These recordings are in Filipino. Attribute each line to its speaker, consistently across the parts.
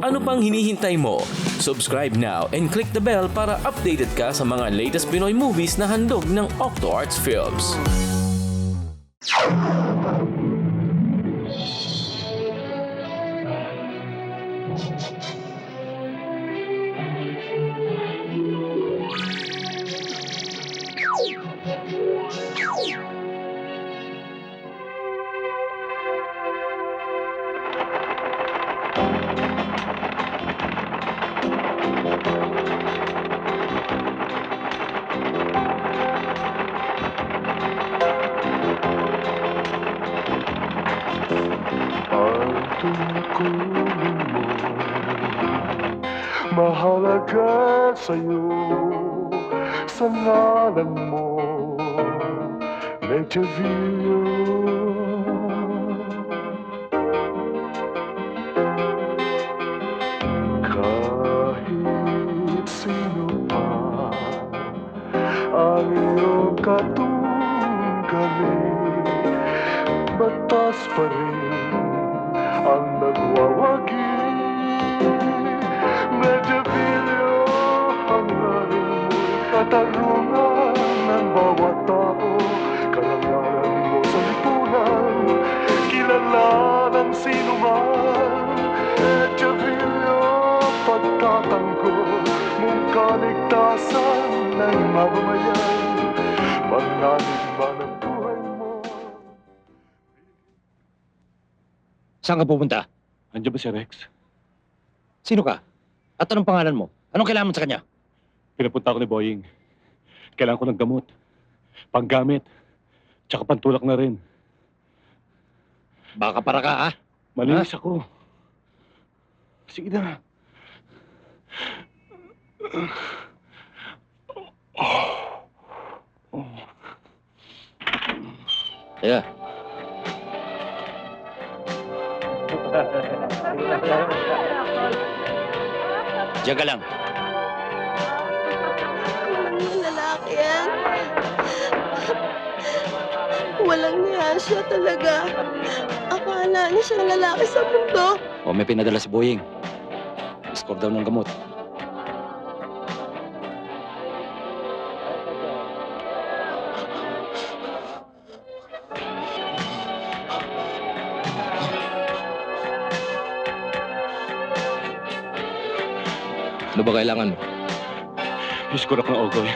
Speaker 1: Ano pang hinihintay mo? Subscribe now and click the bell para updated ka sa mga latest Pinoy movies na handog ng Octo Arts Films.
Speaker 2: Tungkulin mo, mahalaga sa'yo, sa ngalan mo, Medjaville. Kahit sino pa ang iyong katunggali, batas pa rin ang nagwawagi. Medjaville, hangarin mo'y katarungan ng bawat tao. Karangalan mo sa lipunan, kilala ng sino man. Medjaville, pagtatanggol mong kaligtasan ng mamamayan. Mananib man ang buhay mo.
Speaker 3: Saan ka pupunta?
Speaker 4: Andiyan ba si Rex?
Speaker 3: Sino ka? At anong pangalan mo? Anong kailangan mo sa kanya?
Speaker 4: Pinapunta ako ni Boying. Kailangan ko ng gamot, panggamit, tsaka pantulak na rin.
Speaker 3: Baka para ka, ha?
Speaker 4: Malinis ako. Sige na.
Speaker 3: Teka. Diyan ka lang.
Speaker 5: Walang lalaki yan. Walang niya siya talaga. Akala niya siyang lalaki sa mundo.
Speaker 3: O, may pinadala si Boying. Score daw ng gamot. Ano ba kailangan mo?
Speaker 4: Iskur ako ng Ogoy.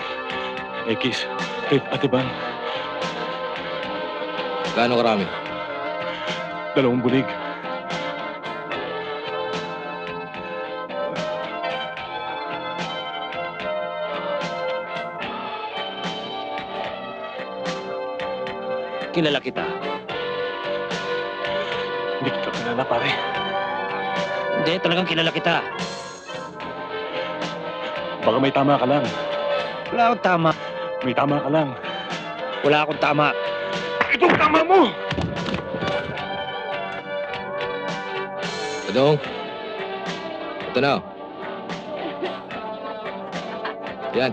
Speaker 4: Ekis, Ted at Iban.
Speaker 3: Gaano karami?
Speaker 4: 2 bulig.
Speaker 3: Kilala kita.
Speaker 4: Hindi kita kilala, pare.
Speaker 3: Hindi, talagang kilala kita.
Speaker 4: Baka may tama ka lang.
Speaker 3: Wala akong tama.
Speaker 4: May tama ka lang.
Speaker 3: Wala akong tama.
Speaker 4: Itong tama mo!
Speaker 3: Badong. Ito na. Yan.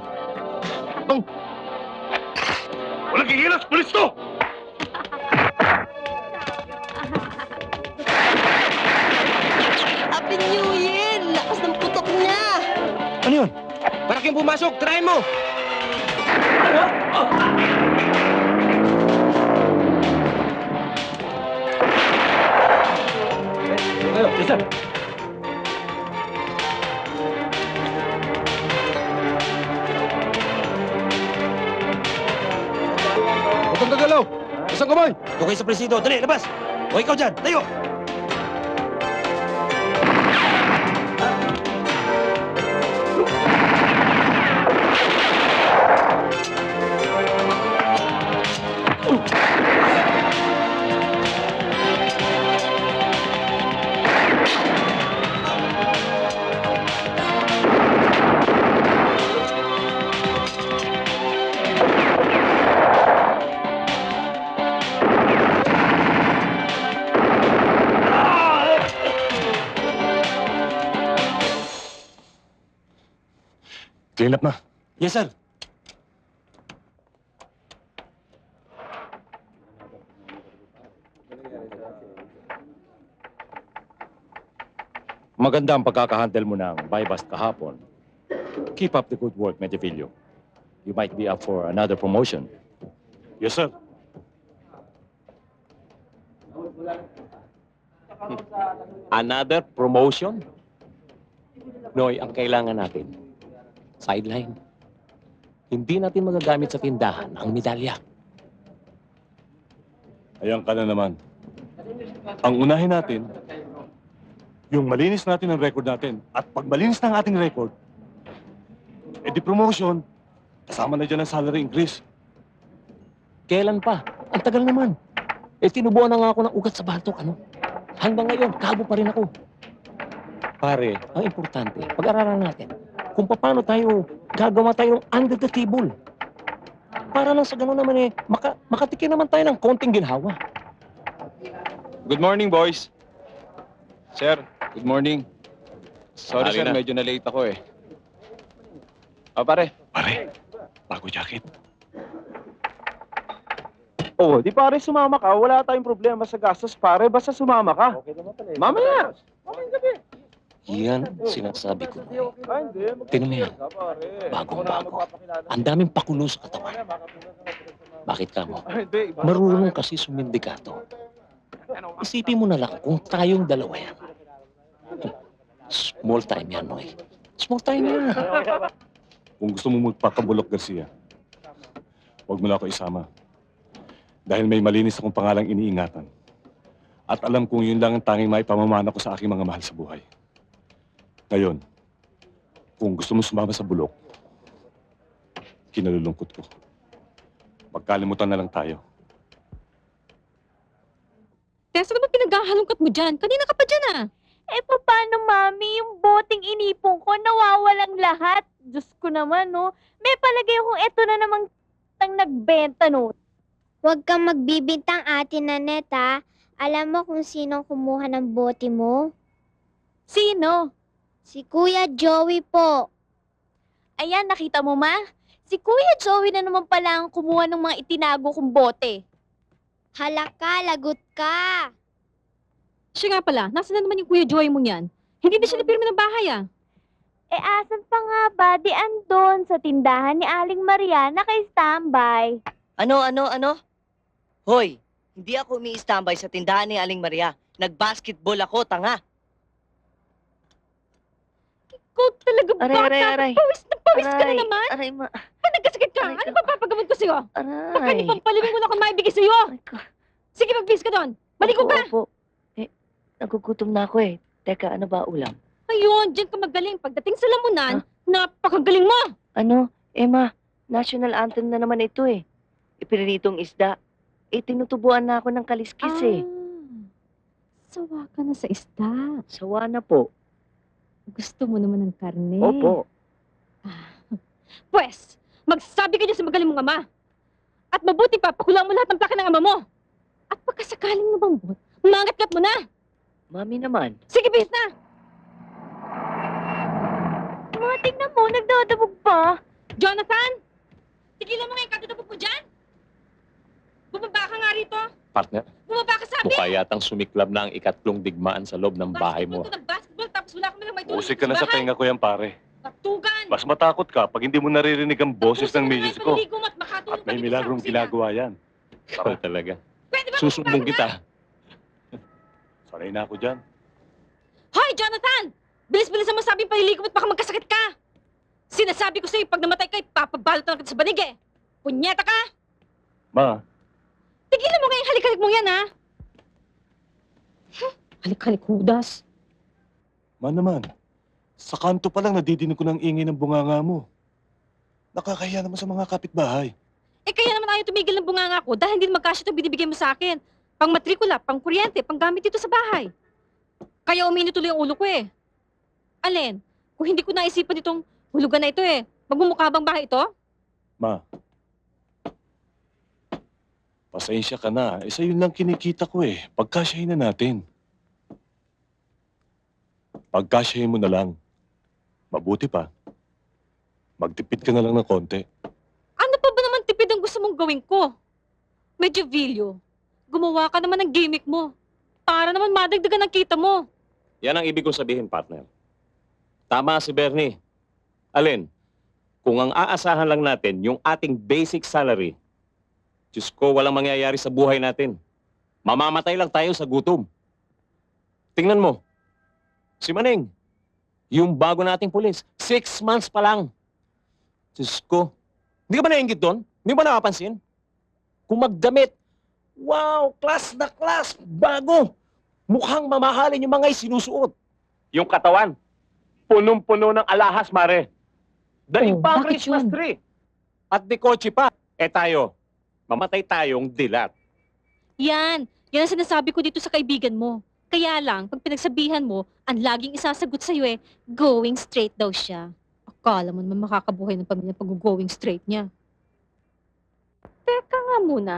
Speaker 4: Walang kikilas! Pulis to!
Speaker 5: Happy New Year! Lakas ng putok niya!
Speaker 3: Ano yun? Para kayong pumasok. Try mo! Ayo, isa. Huwag kang gagalaw! Isang kamay! Tukay sa presido. Dali, labas! O ikaw dyan, tayo!
Speaker 4: Clean up na.
Speaker 3: Yes, sir. Maganda ang pagkakahandle mo ng buy-bust kahapon. Keep up the good work, Medjevillo. You might be up for another promotion.
Speaker 4: Yes, sir.
Speaker 6: Another promotion? Noy, ang kailangan natin, sideline. Hindi natin magagamit sa tindahan ang medalya.
Speaker 4: Ayan ka na naman. Ang unahin natin, yung malinis natin ang record natin. At pag malinis na ang ating record, di promotion, kasama na dyan ang salary increase.
Speaker 6: Kailan pa? Ang tagal naman. Tinubuan na nga ako ng ugat sa batok, ano? Hanggang ngayon, kabo pa rin ako. Pare, ang importante, pag-aralan natin kung paano tayo gagawa tayo ng under the table. Para lang sa gano'n naman makatikin naman tayo ng konting ginhawa.
Speaker 7: Good morning, boys. Sir, good morning. Sorry,
Speaker 6: Hali
Speaker 7: sir,
Speaker 6: na.
Speaker 7: medyo na-late ako eh. Pare.
Speaker 4: Pare, bago jacket.
Speaker 8: Oh, di pare sumama ka. Wala tayong problema sa gastos, pare. Basta sumama ka. Okay naman pala. Mamaya.
Speaker 6: Yan, sinasabi ko.
Speaker 8: Ay, hindi.
Speaker 6: Tingnan mo yan.
Speaker 8: Pare.
Speaker 6: Bagong-bago. Ang daming pakulo sa katawan. Bakit ka mo?
Speaker 8: Ay, hindi. Iba.
Speaker 6: Marunong kasi sumindikato. Isipin mo na lang kung tayong dalawa yan. Small time yan, Noy. Small time yan.
Speaker 4: Kung gusto mo magpakabulok, Garcia, huwag mo na ako isama. Dahil may malinis akong pangalang iniingatan. At alam kong yun lang ang tanging may pamamana ko sa aking mga mahal sa buhay. Ngayon, kung gusto mo sumama sa bulok, kinalulungkot ko. Magkalimutan na lang tayo.
Speaker 9: Tessa, ano ba pinaghahalongkat mo dyan? Kanina ka pa dyan ah.
Speaker 10: Paano, Mami? Yung boteng inipon ko, nawawalang lahat. Diyos ko naman, no? May palagay akong eto na namang tang nagbenta, no?
Speaker 11: Huwag kang magbibintang, Ate Nanette, ha? Alam mo kung sinong kumuha ng bote mo?
Speaker 10: Sino?
Speaker 11: Si Kuya Joey po.
Speaker 10: Ayan, nakita mo, Ma? Si Kuya Joey na naman pala ang kumuha ng mga itinago kong bote.
Speaker 11: Halaka, lagot ka.
Speaker 9: Siya nga pala, nasa na naman yung Kuya Joy mo yan? Hindi na siya napirma ng bahay ah.
Speaker 10: Asan pa nga ba? Di andon sa tindahan ni Aling Maria naka-standby.
Speaker 12: Ano? Hoy, hindi ako umi-standby sa tindahan ni Aling Maria. Nag-basketball ako, tanga.
Speaker 10: Ikaw talaga bata.
Speaker 12: Aray.
Speaker 10: Pawis na pawis ka na naman.
Speaker 12: Aray, ma.
Speaker 9: Nagkasakit ka?
Speaker 12: Aray
Speaker 9: Ano
Speaker 12: ko.
Speaker 9: ba papagamot ko sa'yo? Baka
Speaker 12: Aray.
Speaker 9: di pampalibing mo na akong maibigay sa'yo.
Speaker 12: Aray ko.
Speaker 9: Sige, magbihis ka doon. Maligo ka.
Speaker 12: Opo. Nagugutom na ako eh. Teka, ano ba ulam?
Speaker 9: Ayun, dyan ka magaling. Pagdating sa lamunan, napakagaling mo.
Speaker 12: Ano? Ma, national anthem na naman ito eh. Ipirinitong isda. Tinutubuan na ako ng kaliskis eh.
Speaker 9: Sawa ka na sa isda.
Speaker 12: Sawa na po.
Speaker 9: Gusto mo naman ng karne.
Speaker 12: Opo.
Speaker 9: Pwes, magsasabi ka dyan sa magaling mong ama. At mabuti pa, pakulang mo lahat ng plaka ng ama mo. At pagkasakaling mabambot, mangat-gat mo na.
Speaker 12: Mami naman.
Speaker 9: Sige, bis na.
Speaker 10: Ma, tingnan mo, nagdadabog pa.
Speaker 9: Jonathan, tigilan mo nga yung kadudabog mo dyan. Bumaba ka nga rito.
Speaker 6: Partner,
Speaker 9: Bumaba ka sabi.
Speaker 6: mukha yatang sumiklab na ang ikatlong digmaan sa loob ng bahay mo.
Speaker 9: Basketball to ng basketball, tapos wala ka man lang may tulong
Speaker 4: Usik ka na sa
Speaker 9: bahay.
Speaker 4: tenga ko yan, pare.
Speaker 9: Batugan.
Speaker 4: Mas matakot ka pag hindi mo naririnig ang boses ng misis ko. At may milagrong
Speaker 9: ginagawa.
Speaker 4: ginagawa yan.
Speaker 6: Ikaw talaga.
Speaker 9: Pwede ba
Speaker 6: Susumbong
Speaker 9: magpapagod na?
Speaker 6: kita.
Speaker 4: Sanay na ako dyan.
Speaker 9: Hoy, Jonathan! Bilis-bilisan mo sabi palilikom at baka magkasakit ka. Sinasabi ko sa'yo, pag namatay ka, ipapabalot na kita sa banig eh. Punyeta ka!
Speaker 4: Ma,
Speaker 9: Tigilan mo nga yung halik-halik mo yan, ha? Halik-halik, hudas.
Speaker 4: ma naman. Sa kanto pa lang nadidinig ko ng ingay ng bunganga mo. Nakakahiya naman sa mga kapitbahay.
Speaker 9: Kaya naman ayaw tumigil ng bunganga ko dahil hindi magkasya itong binibigay mo sa akin. Pang matrikula, pang kuryente, pang gamit dito sa bahay. Kaya uminit tuloy ang ulo ko eh. Alin, kung hindi ko naisipan itong hulugan na ito eh, magmumukha bang bahay ito?
Speaker 4: Ma, pasensya ka na. Isa yun lang kinikita ko eh. Pagkasyahin na natin. Pagkasyahin mo na lang. Mabuti pa. Magtipid ka na lang ng konti.
Speaker 9: Ano pa ba naman tipid ang gusto mong gawin ko? Medyo Vilio, gumawa ka naman ng gimmick mo. Para naman madagdagan ang kita mo.
Speaker 6: Yan ang ibig kong sabihin, partner. Tama si Bernie. Alin, kung ang aasahan lang natin yung ating basic salary, Diyos ko, walang mangyayari sa buhay natin. Mamamatay lang tayo sa gutom. Tingnan mo, si Maneng, yung bago nating pulis, 6 months pa lang. Diyos ko, hindi ka ba nainggit doon? Hindi ba nakapansin? Kung magdamit, wow, class na class, bago. Mukhang mamahalin yung mga isinusuot. Yung katawan, punong-puno ng alahas, mare. Daig pa ang
Speaker 9: bakit
Speaker 6: Christmas
Speaker 9: yun?
Speaker 6: tree. At di kotse pa. Tayo, mamatay tayong dilat.
Speaker 9: Yan ang sinasabi ko dito sa kaibigan mo. Kaya lang, pag pinagsabihan mo, ang laging isasagot sa'yo going straight daw siya. Akala mo naman makakabuhay ng pamilya pag-going straight niya. Teka nga muna.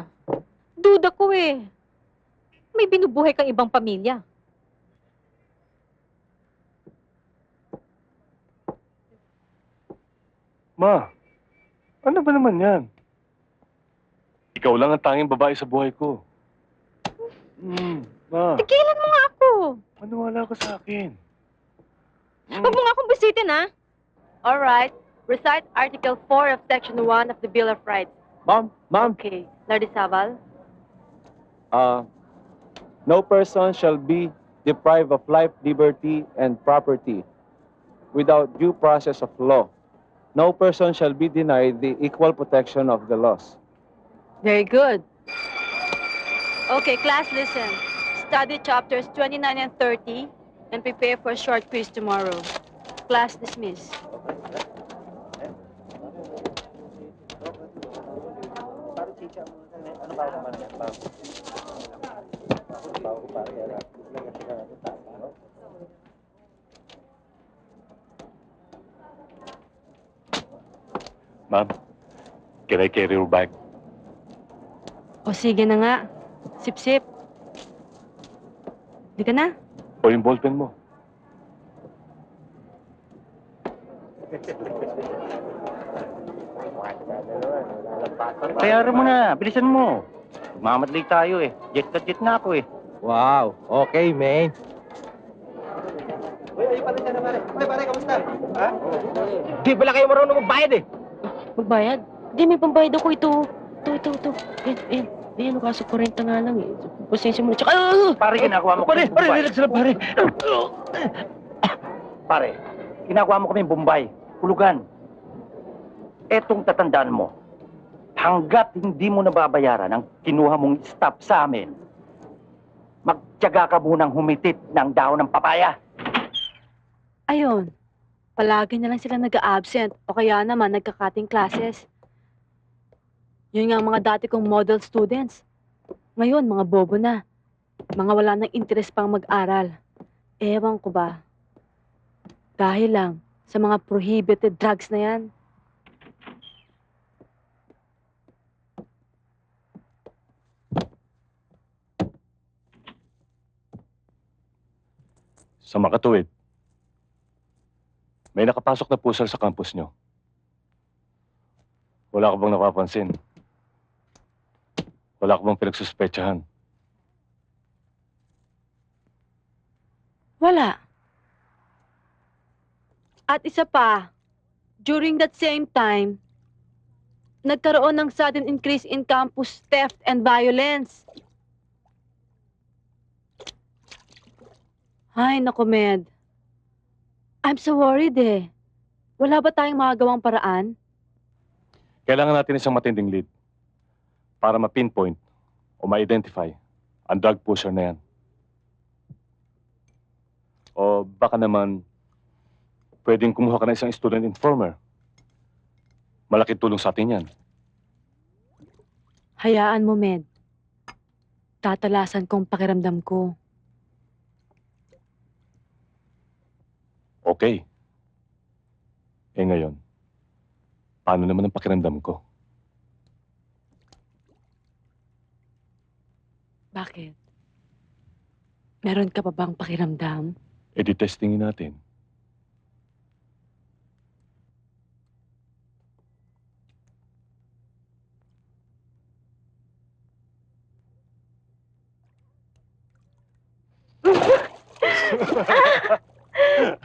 Speaker 9: Duda ko May binubuhay kang ibang pamilya.
Speaker 4: Ma, ano ba naman yan? Ikaw lang ang tanging babae sa buhay ko. Ma,
Speaker 9: Tigilan mo nga ako.
Speaker 4: maniwala ka sa akin.
Speaker 9: Huwag mo nga akong bisitin, ha?
Speaker 12: All right. Recite Article 4 of Section 1 of the Bill of Rights.
Speaker 8: Ma'am,
Speaker 12: Okay. Lardizábal.
Speaker 8: no person shall be deprived of life, liberty, and property without due process of law. No person shall be denied the equal protection of the laws.
Speaker 12: Very good. Okay, class, listen. Study chapters 29 and 30 and prepare for a short quiz tomorrow. Class dismissed.
Speaker 4: Ma'am, can I carry your bag?
Speaker 12: O sige na nga. Sip-sip. Di ka na?
Speaker 4: O yung ballpen mo?
Speaker 13: Bayaran mo na, bilisan mo. Mamadali tayo Jet na jet na ako
Speaker 8: Wow, okay, man.
Speaker 13: Di pala kayo marunong magbayad
Speaker 12: Magbayad? Di, may pambayad ako ito. Ito. Ayan, kaso 40 nga lang Pasensya mo na. Tsaka,
Speaker 13: Pare, ginagawa mo
Speaker 8: Pare, relax lang, pare.
Speaker 13: Pare, ginagawa mo kami Bombay, hulugan. Etong tatandaan mo, hanggat hindi mo nababayaran ang kinuha mong staff sa amin, magtiyaga ka munang humitit ng dahon ng papaya.
Speaker 12: ayun. Palagi na lang sila nag-absent o kaya naman nagka-cutting classes. Yun nga ang mga dati kong model students. Ngayon, mga bobo na. Mga wala nang interest pang mag-aral. Ewan ko ba. Dahil lang sa mga prohibited drugs na yan.
Speaker 4: Sa makatuwid, may nakapasok na pusal sa campus nyo. Wala ka bang napapansin? Wala ka bang pinagsuspetsahan?
Speaker 12: Wala. At isa pa, during that same time, nagkaroon ng sudden increase in campus theft and violence. Ay, naku, Med. I'm so worried Wala ba tayong magagawang paraan?
Speaker 4: Kailangan natin isang matinding lead para ma-pinpoint o ma-identify ang drug pusher na yan. O baka naman, pwedeng kumuha ka ng isang student informer. Malaking tulong sa atin yan.
Speaker 12: Hayaan mo, Med. Tatalasan kong pakiramdam ko.
Speaker 4: Okay. Ngayon, paano naman ang pakiramdam ko?
Speaker 12: Bakit? Meron ka pa bang pakiramdam?
Speaker 4: Di-testingin natin.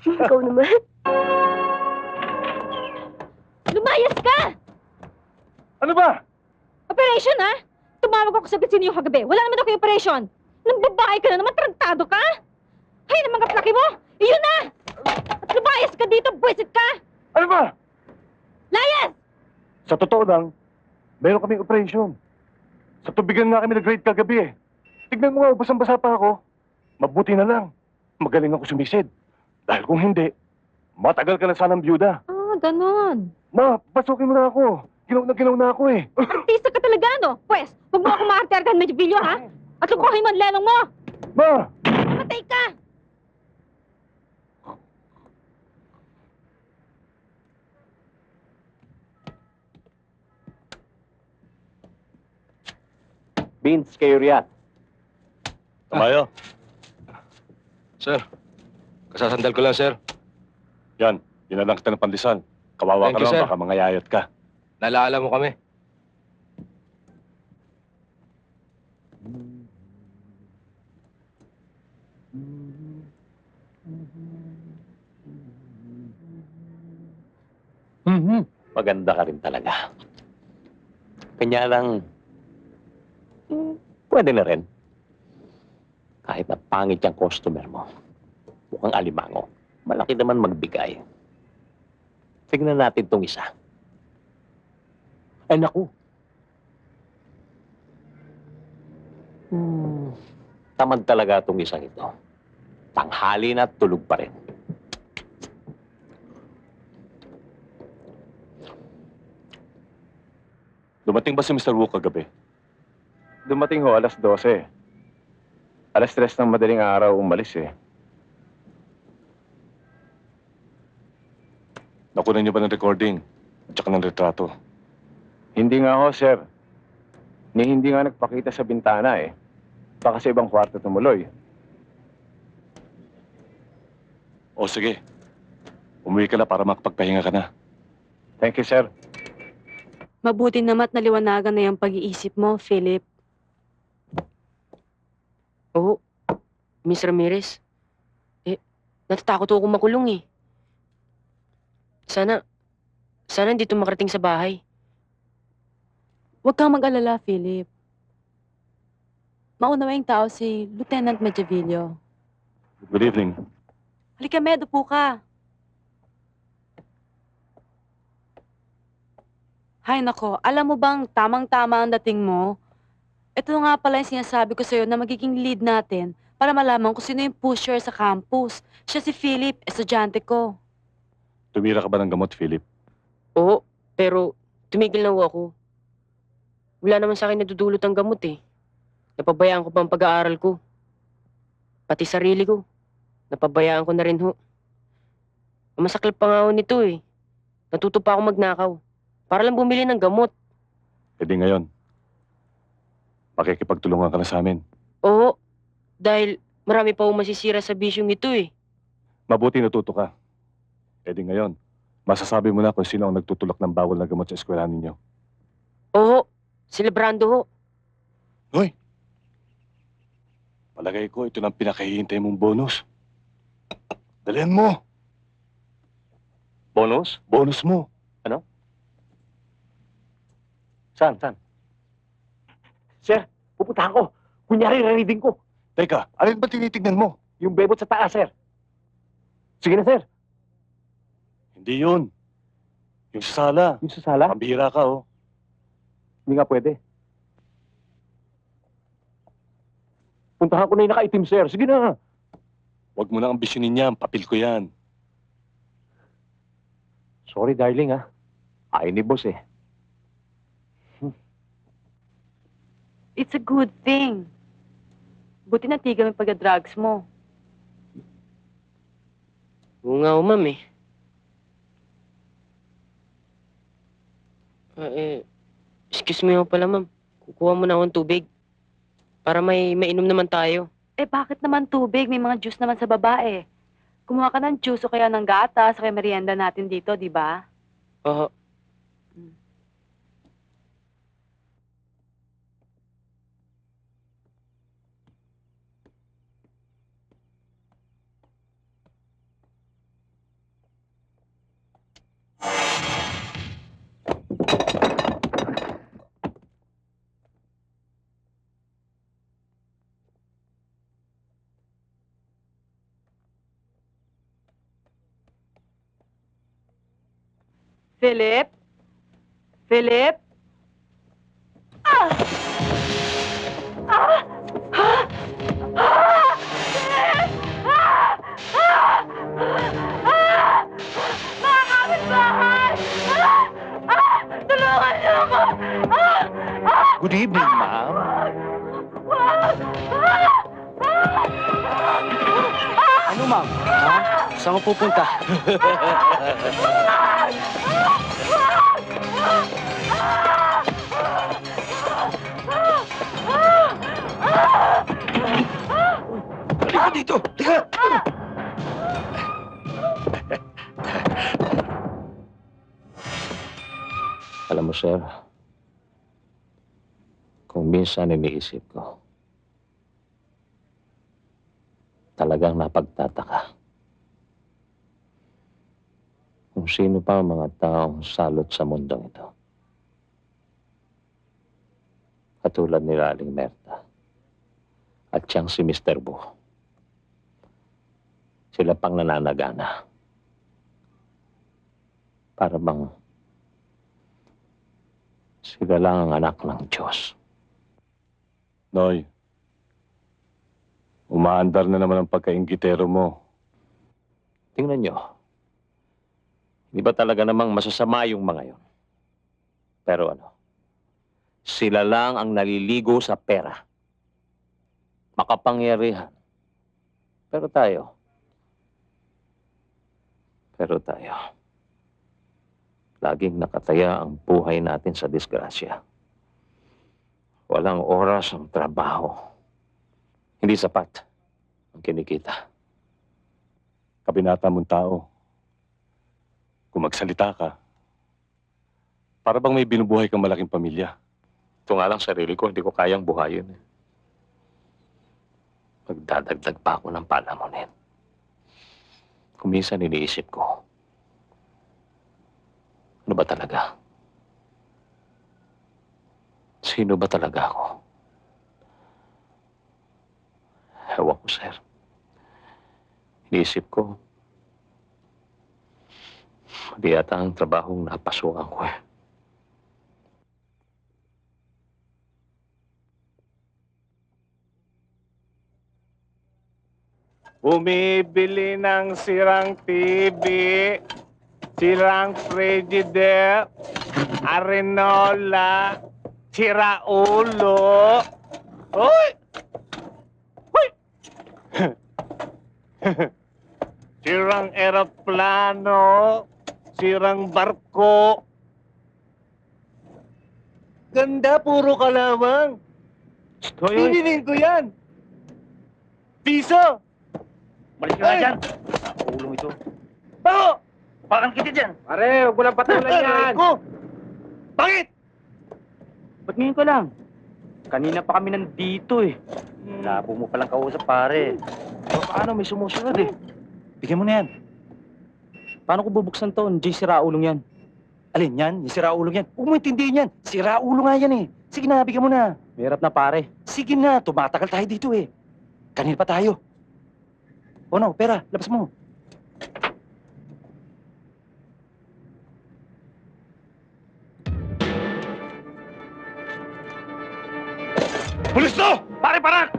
Speaker 5: Ikaw naman.
Speaker 9: Lumayas ka!
Speaker 4: Ano ba?
Speaker 9: Operation, ha? Tumawag ako sa vecino yung kagabi. Wala naman ako yung operation. Nang babae ka na naman, trantado ka? Hay na mga plaki mo! Iyon na! At lumayas ka dito, buwisit ka!
Speaker 4: Ano ba?
Speaker 9: Layas!
Speaker 4: Sa totoo lang, meron kaming operation. Sa tubigan nga kami nag-grade kagabi eh. Tignan mo nga, basang-basa pa ako. Mabuti na lang. Magaling ako sumisid. Dahil kung hindi, matagal ka na sanang byuda.
Speaker 9: Ah, ganon.
Speaker 4: Ma, pasukin mo na ako. Ginaw na ako eh.
Speaker 9: Artista ka talaga, no? Pwes, huwag mo ako maartergan, Medjugorje, ha? At lukuhin mo ang lelong mo!
Speaker 4: Ma!
Speaker 9: Matay ka!
Speaker 6: Vince, kayo riyan.
Speaker 4: Tamayo.
Speaker 7: Sir, kasasandal ko lang, sir.
Speaker 4: Yan, dinalang kita ng pandesal. Kawawa
Speaker 7: Thank
Speaker 4: ka
Speaker 7: you,
Speaker 4: naman,
Speaker 7: sir.
Speaker 4: baka mangayayat ka.
Speaker 7: Nalaala mo kami.
Speaker 6: Maganda ka rin talaga. Kanya lang, pwede na rin. Kahit na pangit yung customer mo, mukhang alimango, malaki naman magbigay. Tignan natin tong isa. Ay, naku. Tamad talaga tong isang ito. Tanghali na tulog pa rin.
Speaker 4: Dumating ba si Mr. Wu kagabi?
Speaker 8: Dumating ho, alas 12. Alas 3 ng madaling araw umalis eh.
Speaker 4: Nakunan niyo ba ng recording? At saka ng retrato?
Speaker 8: Hindi nga ho, sir. Hindi nga nagpakita sa bintana eh. Baka sa ibang kwarto tumuloy.
Speaker 4: O sige, umuwi ka na para makapagpahinga ka na.
Speaker 8: Thank you, sir.
Speaker 12: Mabuti naman at naliwanagan na yung pag-iisip mo, Philip.
Speaker 14: Oo, Miss Ramirez. Natatakot ako makulong eh. Sana dito makarating sa bahay.
Speaker 12: Huwag kang mag-alala, Philip. Maunawang tao si Lieutenant Medjugorje.
Speaker 4: Good evening.
Speaker 12: Halika, Med, upo ka. Hay nako, alam mo bang tamang-tama ang dating mo? Ito nga pala yung sinasabi ko sa'yo na magiging lead natin para malaman kung sino yung pusher sa campus. Siya si Philip, estudyante ko.
Speaker 4: Tumira ka ba ng gamot, Philip?
Speaker 14: Oo, pero tumigil na ako. Wala naman sa akin nadudulot ang gamot eh. Napabayaan ko pa ang pag-aaral ko. Pati sarili ko. Napabayaan ko na rin ho. Ang masaklap pa nga ho nito eh. Natuto pa ako magnakaw. Para lang bumili ng gamot.
Speaker 4: E di ngayon, makikipagtulungan ka na sa amin.
Speaker 14: Oo, dahil marami pa akong masisira sa bisyong ito eh.
Speaker 4: Mabuti natuto ka. E di ngayon, masasabi mo na kung sino ang nagtutulak ng bawal na gamot sa eskwelahan ninyo.
Speaker 14: Oo, celebrando ho.
Speaker 4: Hoy! Palagay ko, ito na ang pinakahihintay mong bonus. Dalihan mo!
Speaker 6: Bonus?
Speaker 4: Bonus mo!
Speaker 6: Saan? Sir, pupuntahan ko. Kunyari, reading ko.
Speaker 4: Teka, alin ba tinitignan mo?
Speaker 6: Yung bebot sa taas, sir. Sige na, sir.
Speaker 4: Hindi yun. Yung sa sala.
Speaker 6: Yung sa sala?
Speaker 4: Pambihira ka, oh.
Speaker 6: Hindi nga pwede. Puntahan ko na yung nakaitim, sir. Sige na.
Speaker 4: Huwag mo na ambisyonin yan. Papil ko yan.
Speaker 6: Sorry, darling, ha. Ayaw ni boss, eh.
Speaker 12: It's a good thing. Buti natigil yung pag-drugs mo.
Speaker 14: Oo nga ho, ma'am eh. Excuse me ho pala, ma'am. Kukuha mo na akong tubig. Para may mainom naman tayo.
Speaker 12: Eh bakit naman tubig? May mga juice naman sa babae. Kumuha ka ng juice o kaya ng gatas sa merienda natin dito, di ba?
Speaker 14: Oo.
Speaker 12: Philip? Philip?
Speaker 10: Ah! Ah! Ah! Ah! Philip! Ah! Ah! Ah! Mga kapitbahay! Ah! Ah! Tulungan niyo ako! Ah! Ah!
Speaker 6: Good evening, ma'am.
Speaker 10: Wag! Ah!
Speaker 6: Ano, ma'am? Ha? Saan ko pupunta?
Speaker 13: Halika dito! Halika!
Speaker 6: Alam mo, sir, kung minsan iniisip ko, talagang napagtataka. Kung sino pa ang mga taong salot sa mundong ito. Katulad ni Aling Merta at siyang si Mr. Bu. Sila pang nananagana. Para bang sila lang ang anak ng Diyos.
Speaker 4: Noy, umaandar na naman ang pagkaingitero mo.
Speaker 6: Tingnan nyo. Di ba talaga namang masasama yung mga yon? Pero ano, sila lang ang naliligo sa pera. Makapangyarihan. Pero tayo, laging nakataya ang buhay natin sa disgrasya. Walang oras ang trabaho. Hindi sapat ang kinikita.
Speaker 4: Kabinata mong tao. Kung magsalita ka, para bang may binubuhay kang malaking pamilya.
Speaker 6: Ito nga lang sarili ko, hindi ko kayang buhayin. Magdadagdag pa ako ng palamunin. Kung minsan iniisip ko, ano ba talaga? Sino ba talaga ako? Ewan ko, sir. Iniisip ko, hindi yata ang trabahong napasukan ko eh.
Speaker 8: Bumibili ng sirang TV, sirang frigidaire, arenola, sira ulo. Hoy! Hoy! Sirang eroplano, sirang barko. Ganda, puro ka lamang. Bibilin ko yan. Piso!
Speaker 13: Malis ka nga dyan. Ulong ito.
Speaker 8: Bao!
Speaker 13: Pakan kita dyan.
Speaker 8: Pare, huwag mo lang patulan yan. Ko! Bakit?
Speaker 13: Ba't ngayon ka lang? Kanina pa kami nandito eh. Labo mo palang kausap, pare. Paano? May sumusunod eh. Bigyan mo na yan. Paano ko bubuksan to? Hindi siraulong yan. Alin yan? Yung siraulong yan? Huwag mo intindihin yan. Siraulo nga yan eh. Sige na, bigyan mo na. Mahirap na, pare. Sige na, tumatagal tayo dito eh. Kanina pa tayo. O no, pera, labas mo.
Speaker 4: Pulis to!
Speaker 13: Pare, parang!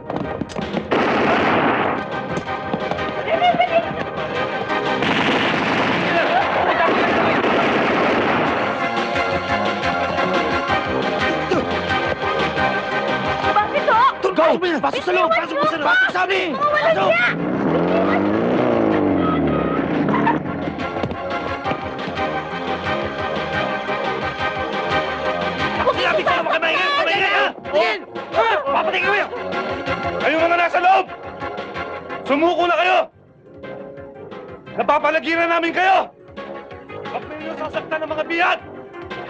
Speaker 10: Bakit to?
Speaker 13: Go! Pasok sa loob! Pasok sa loob! Pasok sa amin! Pasok! Sinabi ko na makamaingay! Kamaingay ha! Tingin! Papatay kayo!
Speaker 4: Kayong mga nasa loob! Sumuko na kayo! Napapalagiran namin kayo! Huwag ninyo sasaktan ng mga biyad!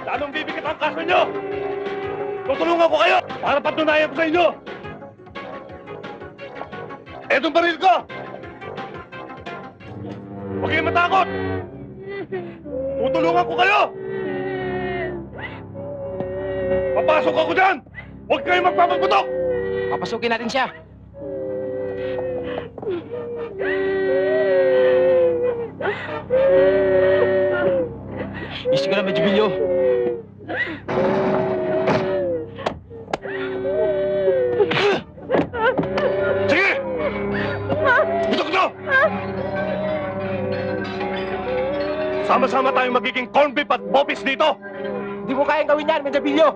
Speaker 4: Lalong bibigat ang kaso nyo! Tutulungan ko kayo para patunayan ko sa inyo! Etong baril ko! Huwag kayong matakot! Tutulungan ko kayo! Papasok ako dyan! Huwag kayong magpapaputok!
Speaker 13: Papasukin natin siya! Sige na, Medjibilyo.
Speaker 2: Sige! Bitok na! Sama-sama tayong magiging corn beef at bopis dito!
Speaker 6: Hindi mo kayang gawin yan, Medjibilyo.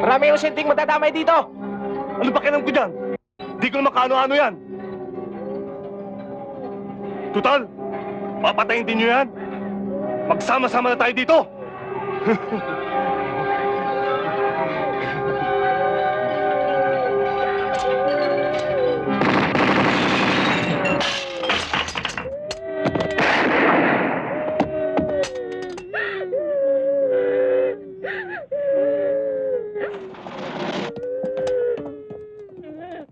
Speaker 6: Marami yung sinting madadamay dito.
Speaker 2: Ano ba kinam ko dyan? Di ko naman kaano-ano yan. Tutal, papatayin din nyo yan. Magsama-sama na tayo dito.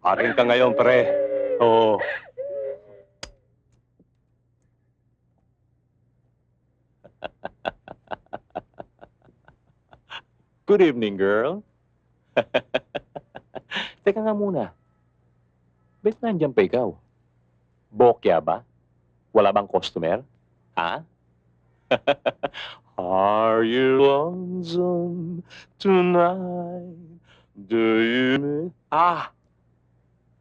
Speaker 2: Akin ka ngayon, pre. Oo.
Speaker 3: Good evening, girl. Teka nga muna. Ba't nandiyan pa ikaw? Bokya ba? Wala bang customer? Ha? Are you lonesome tonight? Do you...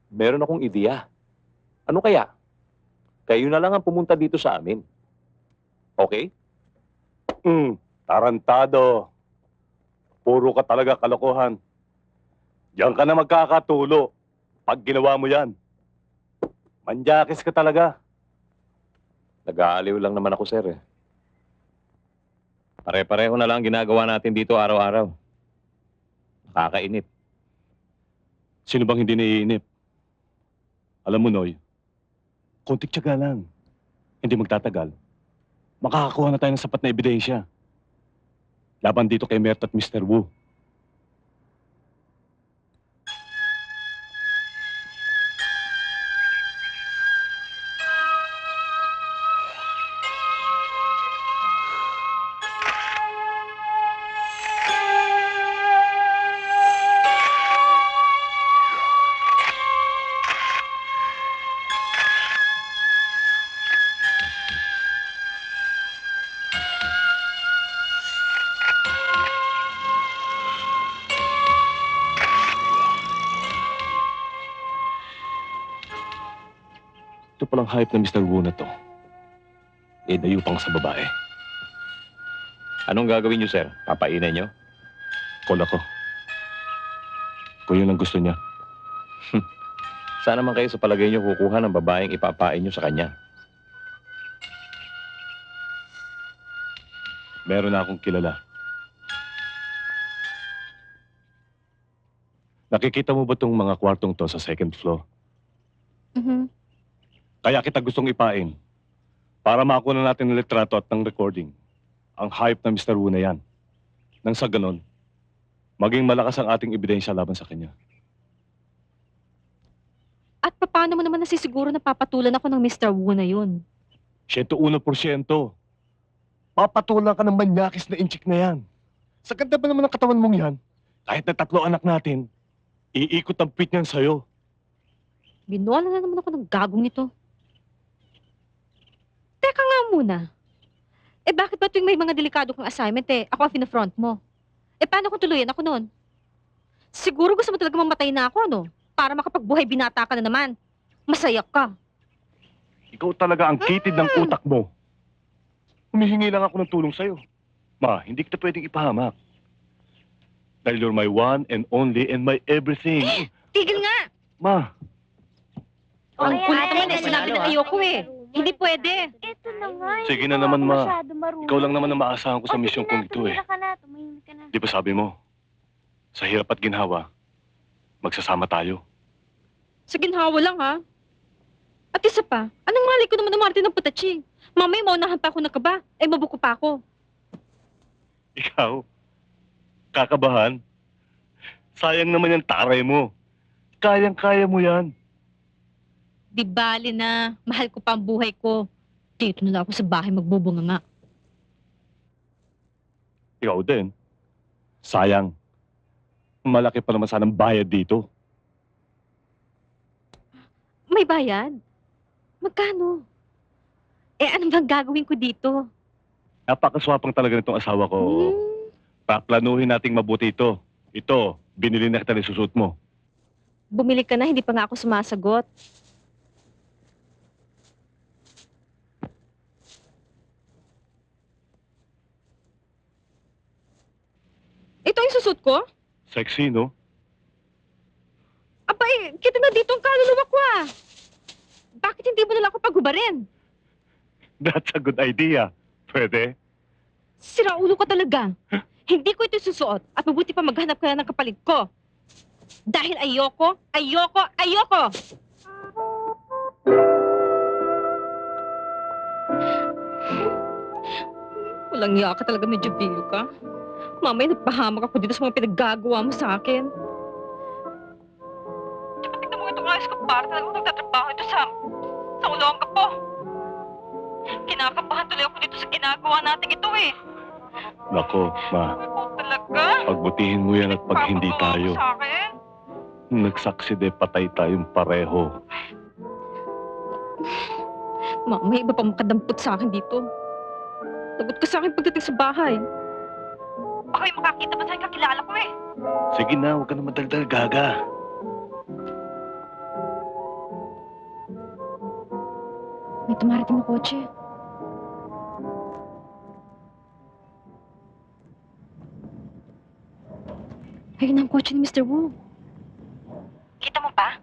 Speaker 3: Meron akong ideya. Ano kaya? Kayo na lang ang pumunta dito sa amin. Okay?
Speaker 4: Tarantado. Puro ka talaga kalokohan. Diyan ka na magkakatulo pag ginawa mo yan. Manjakis ka talaga.
Speaker 3: Nag-aaliw lang naman ako, sir. Pare-pareho na lang ang ginagawa natin dito araw-araw. Nakakainip.
Speaker 4: Sino bang hindi naiinip? Alam mo, Noy, konting tiyaga lang. Hindi magtatagal. Makakakuha na tayo ng sapat na ebidensya. Laban dito kay Mert at Mr. Wu. Ito palang hype na Mr. Wu na to. Dayo pang sa babae.
Speaker 3: Anong gagawin niyo, sir? Papainan niyo?
Speaker 4: Call ako. Kung yun ang gusto niya.
Speaker 3: Sana man kayo sa palagay niyo kukuha ng babaeng ipapain niyo sa kanya.
Speaker 4: Meron na akong kilala. Nakikita mo ba tong mga kwartong to sa second floor? Kaya kita gustong ipain para makuha na natin ng litrato at ng recording ang hype na Mr. Wu na yan. Nang sa ganon, maging malakas ang ating ebidensya laban sa kanya.
Speaker 9: At paano mo naman nasisiguro na papatulan ako ng Mr. Wu na yun?
Speaker 4: 101%. Papatulan ka ng manyakis na inchik na yan. Sa ganda ba naman ng katawan mong yan? Kahit na 3 anak natin, iikot ang pit niyan sa'yo.
Speaker 9: Binuala na naman ako ng gagong nito. Teka nga muna. Bakit ba tuwing may mga delikado kang assignment ako ang fina-front mo? Paano kung tuluyan ako nun? Siguro gusto mo talaga mamatay na ako, ano? Para makapagbuhay binata ka na naman. Masaya ka.
Speaker 4: Ikaw talaga ang kitid ng utak mo. Humihingi lang ako ng tulong sa'yo. Ma, hindi kita pwedeng ipahamak. Dahil you're my one and only and my everything.
Speaker 9: Tigil nga!
Speaker 4: Ma,
Speaker 9: Ang kulit naman sinabi na ayoko Hindi pwede.
Speaker 10: Ito na nga.
Speaker 4: sige na naman, ma. Ikaw lang naman ang maasahan ko sa misyon kong ito
Speaker 10: Tumahimik ka na.
Speaker 4: Di ba sabi mo, sa hirap at ginhawa, magsasama tayo.
Speaker 9: Sa ginhawa lang, ha? At isa pa, anong malay ko naman na Martin ng putachi? Mamaya maunahan pa ako ng kaba. Mabuko pa ako.
Speaker 4: Ikaw, kakabahan? Sayang naman yung taray mo. Kayang-kaya mo yan.
Speaker 9: Di bali na, mahal ko pa ang buhay ko. Dito na lang ako sa bahay magbubunga nga.
Speaker 4: Ikaw din. Sayang. Malaki pa naman sanang bayad dito.
Speaker 9: May bayad? Magkano? Ano bang gagawin ko dito?
Speaker 4: Napakaswapang talaga nitong asawa ko. Paplanuhin nating mabuti ito. Ito, binili na kita ng susut mo.
Speaker 9: Bumili ka na, hindi pa nga ako sumasagot. Ito yung susot ko?
Speaker 4: Sexy, no?
Speaker 9: Aba kita na dito ang kaluluwa ko ah. Bakit hindi mo na lang ako paghubarin?
Speaker 4: That's a good idea. Pwede?
Speaker 9: Sira ulo ka talaga. Hindi ko ito susuot at mabuti pa maghanap ka na ng kapalit ko. Dahil ayoko. Walang iya ka talaga, medyo bilo ka. Mamaya nagpahamak ako dito sa mga pinaggagawa mo sa akin. Tsaka tignan mo itong ayos ko para talagang nagtatrabaho ito sa ulongga po. Kinakabahan tuloy ako dito sa ginagawa natin ito eh.
Speaker 4: Nako, ma.
Speaker 9: Talaga?
Speaker 4: Pagbutihin mo yan at pag hindi tayo,
Speaker 9: Sa akin?
Speaker 4: nagsakside, patay tayong pareho.
Speaker 9: Mamaya iba pa makadampot sa akin dito. Lagot ka sa akin pagdating sa bahay. Baka may makakita pa sa'yo kakilala ko eh.
Speaker 4: Sige na, huwag ka na madaldal, gaga.
Speaker 9: May tumarating na kotse. Ayun ang kotse ni Mr. Wu. Kita mo pa?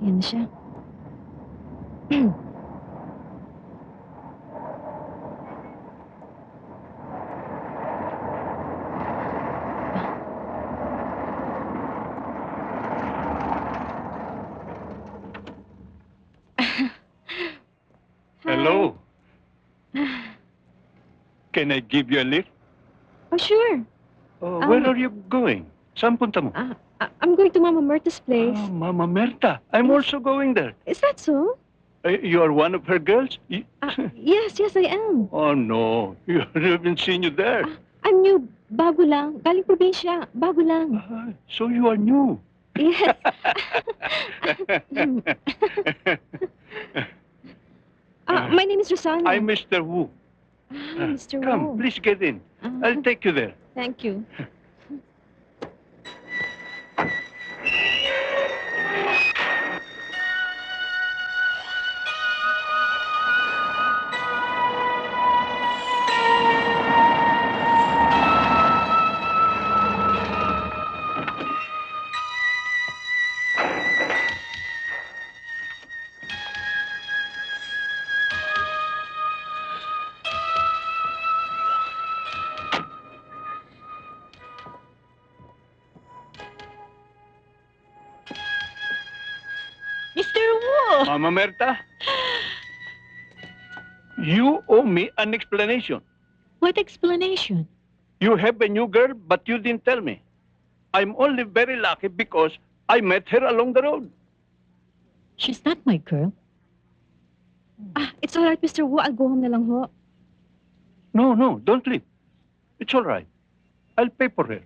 Speaker 9: Ayan na siya.
Speaker 4: Hello. Can I give you a lift?
Speaker 9: Oh, sure.
Speaker 4: Where are you going? Saan punta mo?
Speaker 9: I'm going to Mama Myrta's place.
Speaker 4: Mama Merta. I'm also going there.
Speaker 9: Is that so?
Speaker 4: You are one of her girls?
Speaker 9: Yes, I am.
Speaker 4: Oh, no. You haven't seen you there.
Speaker 9: I'm new. Bago lang. Galing probinsya. Bago lang.
Speaker 4: So you are new.
Speaker 9: Yes. My name is Rosanna.
Speaker 4: I'm Mr. Wu.
Speaker 9: Mr. Wu.
Speaker 4: Come, please get in. I'll take you there.
Speaker 9: Thank you.
Speaker 12: Mr. Wu!
Speaker 4: Mama Merta, you owe me an explanation.
Speaker 12: What explanation?
Speaker 4: You have a new girl, but you didn't tell me. I'm only very lucky because I met her along the road.
Speaker 12: She's not my girl.
Speaker 9: It's all right, Mr. Wu. I'll go home na lang ho.
Speaker 4: No, don't leave. It's all right. I'll pay for her.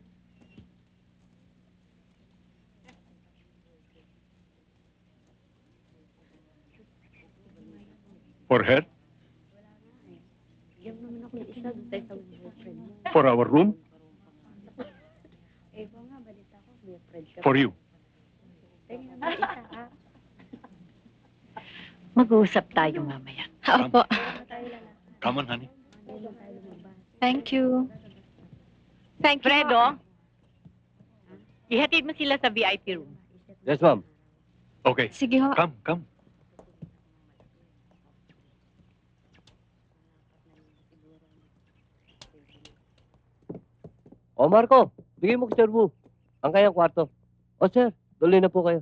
Speaker 4: For her? For our room? For you?
Speaker 12: Mag-uusap tayo mamaya.
Speaker 9: Opo.
Speaker 4: Come on, honey.
Speaker 9: Thank you. Thank you.
Speaker 12: Fredo, ihatid mo sila sa VIP room.
Speaker 6: Yes, ma'am.
Speaker 4: Okay.
Speaker 9: Sige ho.
Speaker 4: Come.
Speaker 6: O, Marco, bigay mo kay Sir Wu ang kayang kwarto. O, sir, tuloy na po kayo.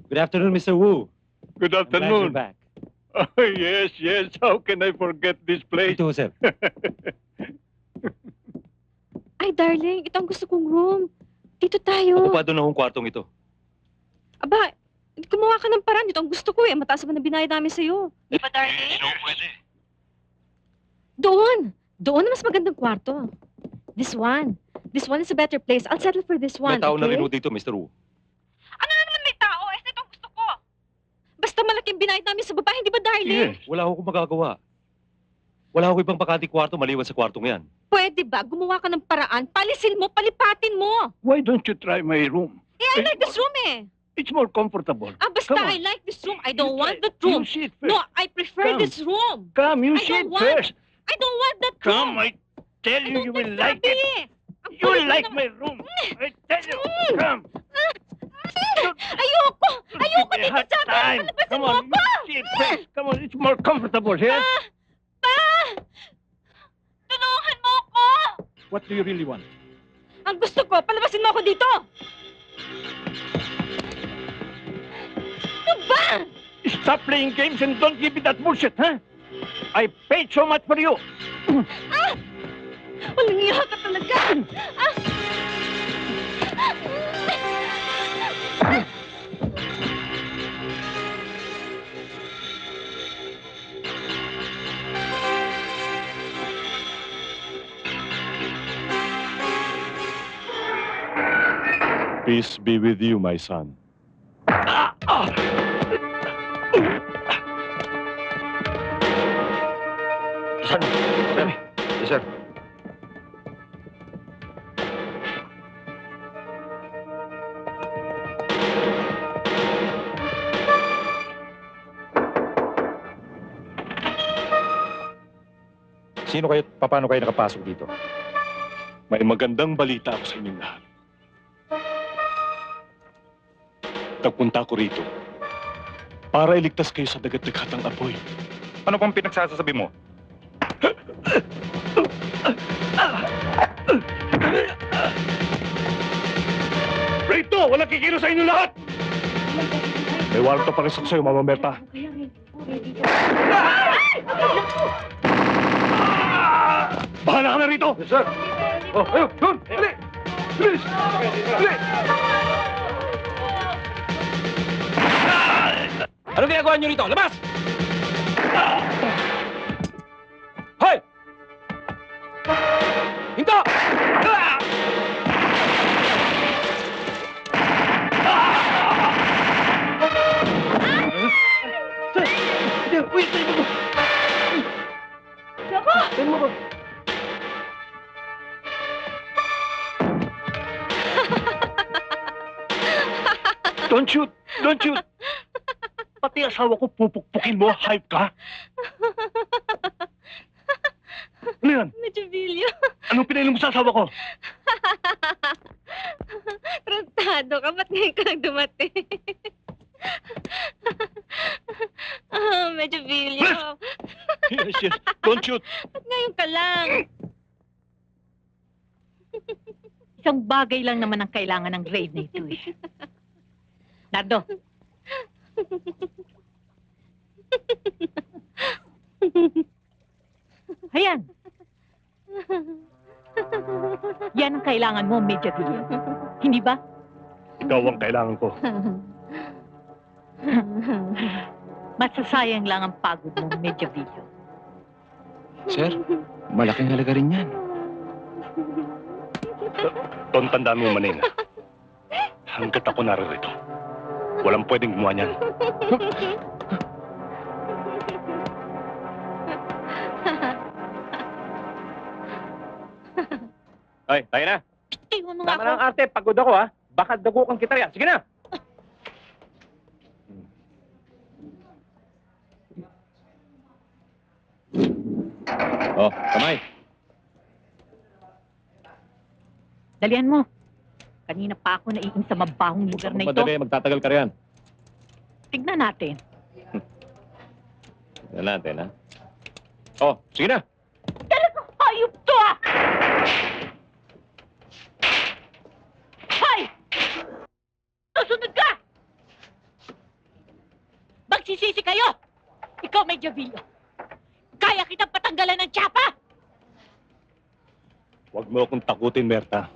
Speaker 3: Good afternoon, Mr. Wu.
Speaker 4: Good
Speaker 3: I'm glad
Speaker 4: afternoon.
Speaker 3: you're back.
Speaker 4: Oh, yes. How can I forget this place?
Speaker 3: Ito, sir.
Speaker 9: Ay, darling, ito ang gusto kong room. Dito tayo.
Speaker 3: Okupado na akong kwartong ito.
Speaker 9: Aba, gumawa ka ng paraan. Dito ang gusto ko eh. Mataas naman na binayad namin sa'yo. Di ba, darling?
Speaker 4: Pwede.
Speaker 9: Doon na mas magandang kwarto. This one is a better place. I'll settle for this one,
Speaker 3: May tao na
Speaker 9: okay?
Speaker 3: rin ho dito, Mr. Wu.
Speaker 9: Ano na naman may tao? Ito ang gusto ko. Basta malaki yung binayad namin sa babae, hindi ba, darling?
Speaker 3: Wala akong magagawa. Wala akong ibang bakante kwarto maliwan sa kwartong yan.
Speaker 9: Pwede ba? Gumawa ka ng paraan. Palisin mo, palipatin mo.
Speaker 2: Why don't you try my room?
Speaker 9: I like this room eh.
Speaker 2: It's more comfortable.
Speaker 9: Basta
Speaker 2: Come on.
Speaker 9: I like this room. I don't
Speaker 2: You
Speaker 9: want
Speaker 2: try.
Speaker 9: that room.
Speaker 2: You see it first.
Speaker 9: No, I prefer
Speaker 2: Come.
Speaker 9: this room.
Speaker 2: Come, you
Speaker 9: I
Speaker 2: see
Speaker 9: don't
Speaker 2: it
Speaker 9: want-
Speaker 2: first.
Speaker 9: I don't want that room.
Speaker 2: Come, I tell you, you will like
Speaker 9: Sabi
Speaker 2: it.
Speaker 9: eh. Ang
Speaker 2: You will
Speaker 9: kulit mo
Speaker 2: like
Speaker 9: naman.
Speaker 2: my room. I tell you. Come.
Speaker 9: Ayoko! Ayoko
Speaker 2: Give me a
Speaker 9: dito
Speaker 2: hard
Speaker 9: sa amin!
Speaker 2: time.
Speaker 9: Palabasin
Speaker 2: Come
Speaker 9: mo
Speaker 2: on,
Speaker 9: ako!
Speaker 2: you see it first. Come on, it's more comfortable here.
Speaker 9: Pa! Tulungan mo ako!
Speaker 3: What do you really want?
Speaker 9: Ang gusto ko, palabasin mo ako dito! Ano ba?
Speaker 2: Stop playing games and don't give me that bullshit, huh? I paid so much for you.
Speaker 9: Walang iya ka talaga!
Speaker 4: Peace be with you, my son.
Speaker 7: Sir. Yes, sir.
Speaker 3: Sino kayo, paano kayo nakapasok dito?
Speaker 4: May magandang balita ako sa inyong lahat. Nagpunta ako rito para iligtas kayo sa dagat-dagatang apoy.
Speaker 3: Ano pang pinagsasasabi mo?
Speaker 2: Rito, walang kikilo sa inyo lahat.
Speaker 4: May warto pa rin sa'yo, Mama Berta.
Speaker 2: Bahala ka na rito. Yes, sir. Oh, ayun, yun. Dali. Bilis. Dali.
Speaker 6: Anong ginagawa niyo rito? Labas! Hoy! Hinto!
Speaker 2: Wait, wait, wait.
Speaker 9: Sako!
Speaker 2: Don't shoot! Don't shoot! Pati asawa ko pupukpukin mo, hype ka? Ano yan?
Speaker 9: Medyo bilyo.
Speaker 2: Anong pinainom mo sa asawa ko?
Speaker 9: Trantado ka, ba't ngayon ka lang dumating? Medyo bilyo.
Speaker 2: Yes, yes. Don't shoot!
Speaker 9: Ba't ngayon ka lang?
Speaker 15: Isang bagay lang naman ang kailangan ng grave na ito eh. Nardo. Ayan. Yan ang kailangan mo, Major Villa. Hindi ba?
Speaker 4: Ikaw ang kailangan ko.
Speaker 15: Masasayang lang ang pagod mo, Major Villa.
Speaker 3: Sir, malaking halaga rin yan.
Speaker 4: Ton, tandaan mo, Manila. Hanggat ako naririto, walang pwedeng gumawa niyan.
Speaker 6: Hoy, tayo na.
Speaker 15: Iwan mo nga
Speaker 6: Tama
Speaker 15: ako.
Speaker 6: na ang arte. Pagod ako, ha? Baka dagukan kita yan. Sige na. Oh, kamay.
Speaker 15: Dalihan mo. Kanina pa ako naiing sa mabahong lugar na ito.
Speaker 3: Madali, magtatagal ka riyan.
Speaker 15: Tignan natin.
Speaker 3: Tignan natin, ha? Oh, sige na.
Speaker 15: Talagang hayop to ah! Hoy! Susunod ka! Magsisisi kayo! Ikaw, Medyo Villo. Kaya kitang patanggalan ng tsapa!
Speaker 4: Huwag mo akong takutin, Berta.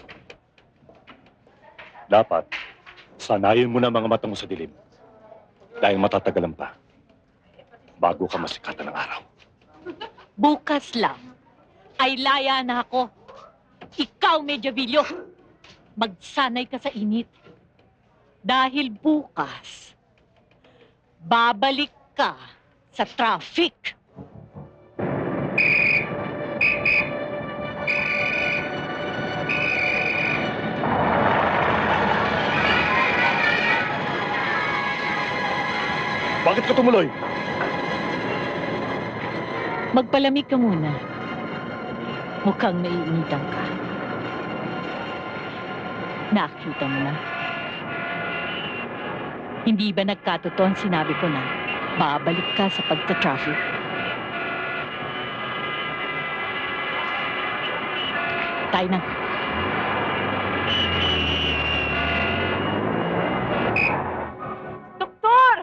Speaker 4: Dapat, sanayin mo na mga mata mo sa dilim. Dahil matatagalan pa. Bago ka masikatan ng araw.
Speaker 15: Bukas lang ay laya na ako. Ikaw, Medyo Villo. Magsanay ka sa init. Dahil bukas, babalik ka sa traffic.
Speaker 2: Bakit ka tumuloy?
Speaker 15: Magpalamig ka muna. Mukhang naiinitan ka. Nakita mo na. Hindi ba nagkatotoo ang sinabi ko na babalik ka sa pagta-traffic? Tayo na.
Speaker 16: Doktor!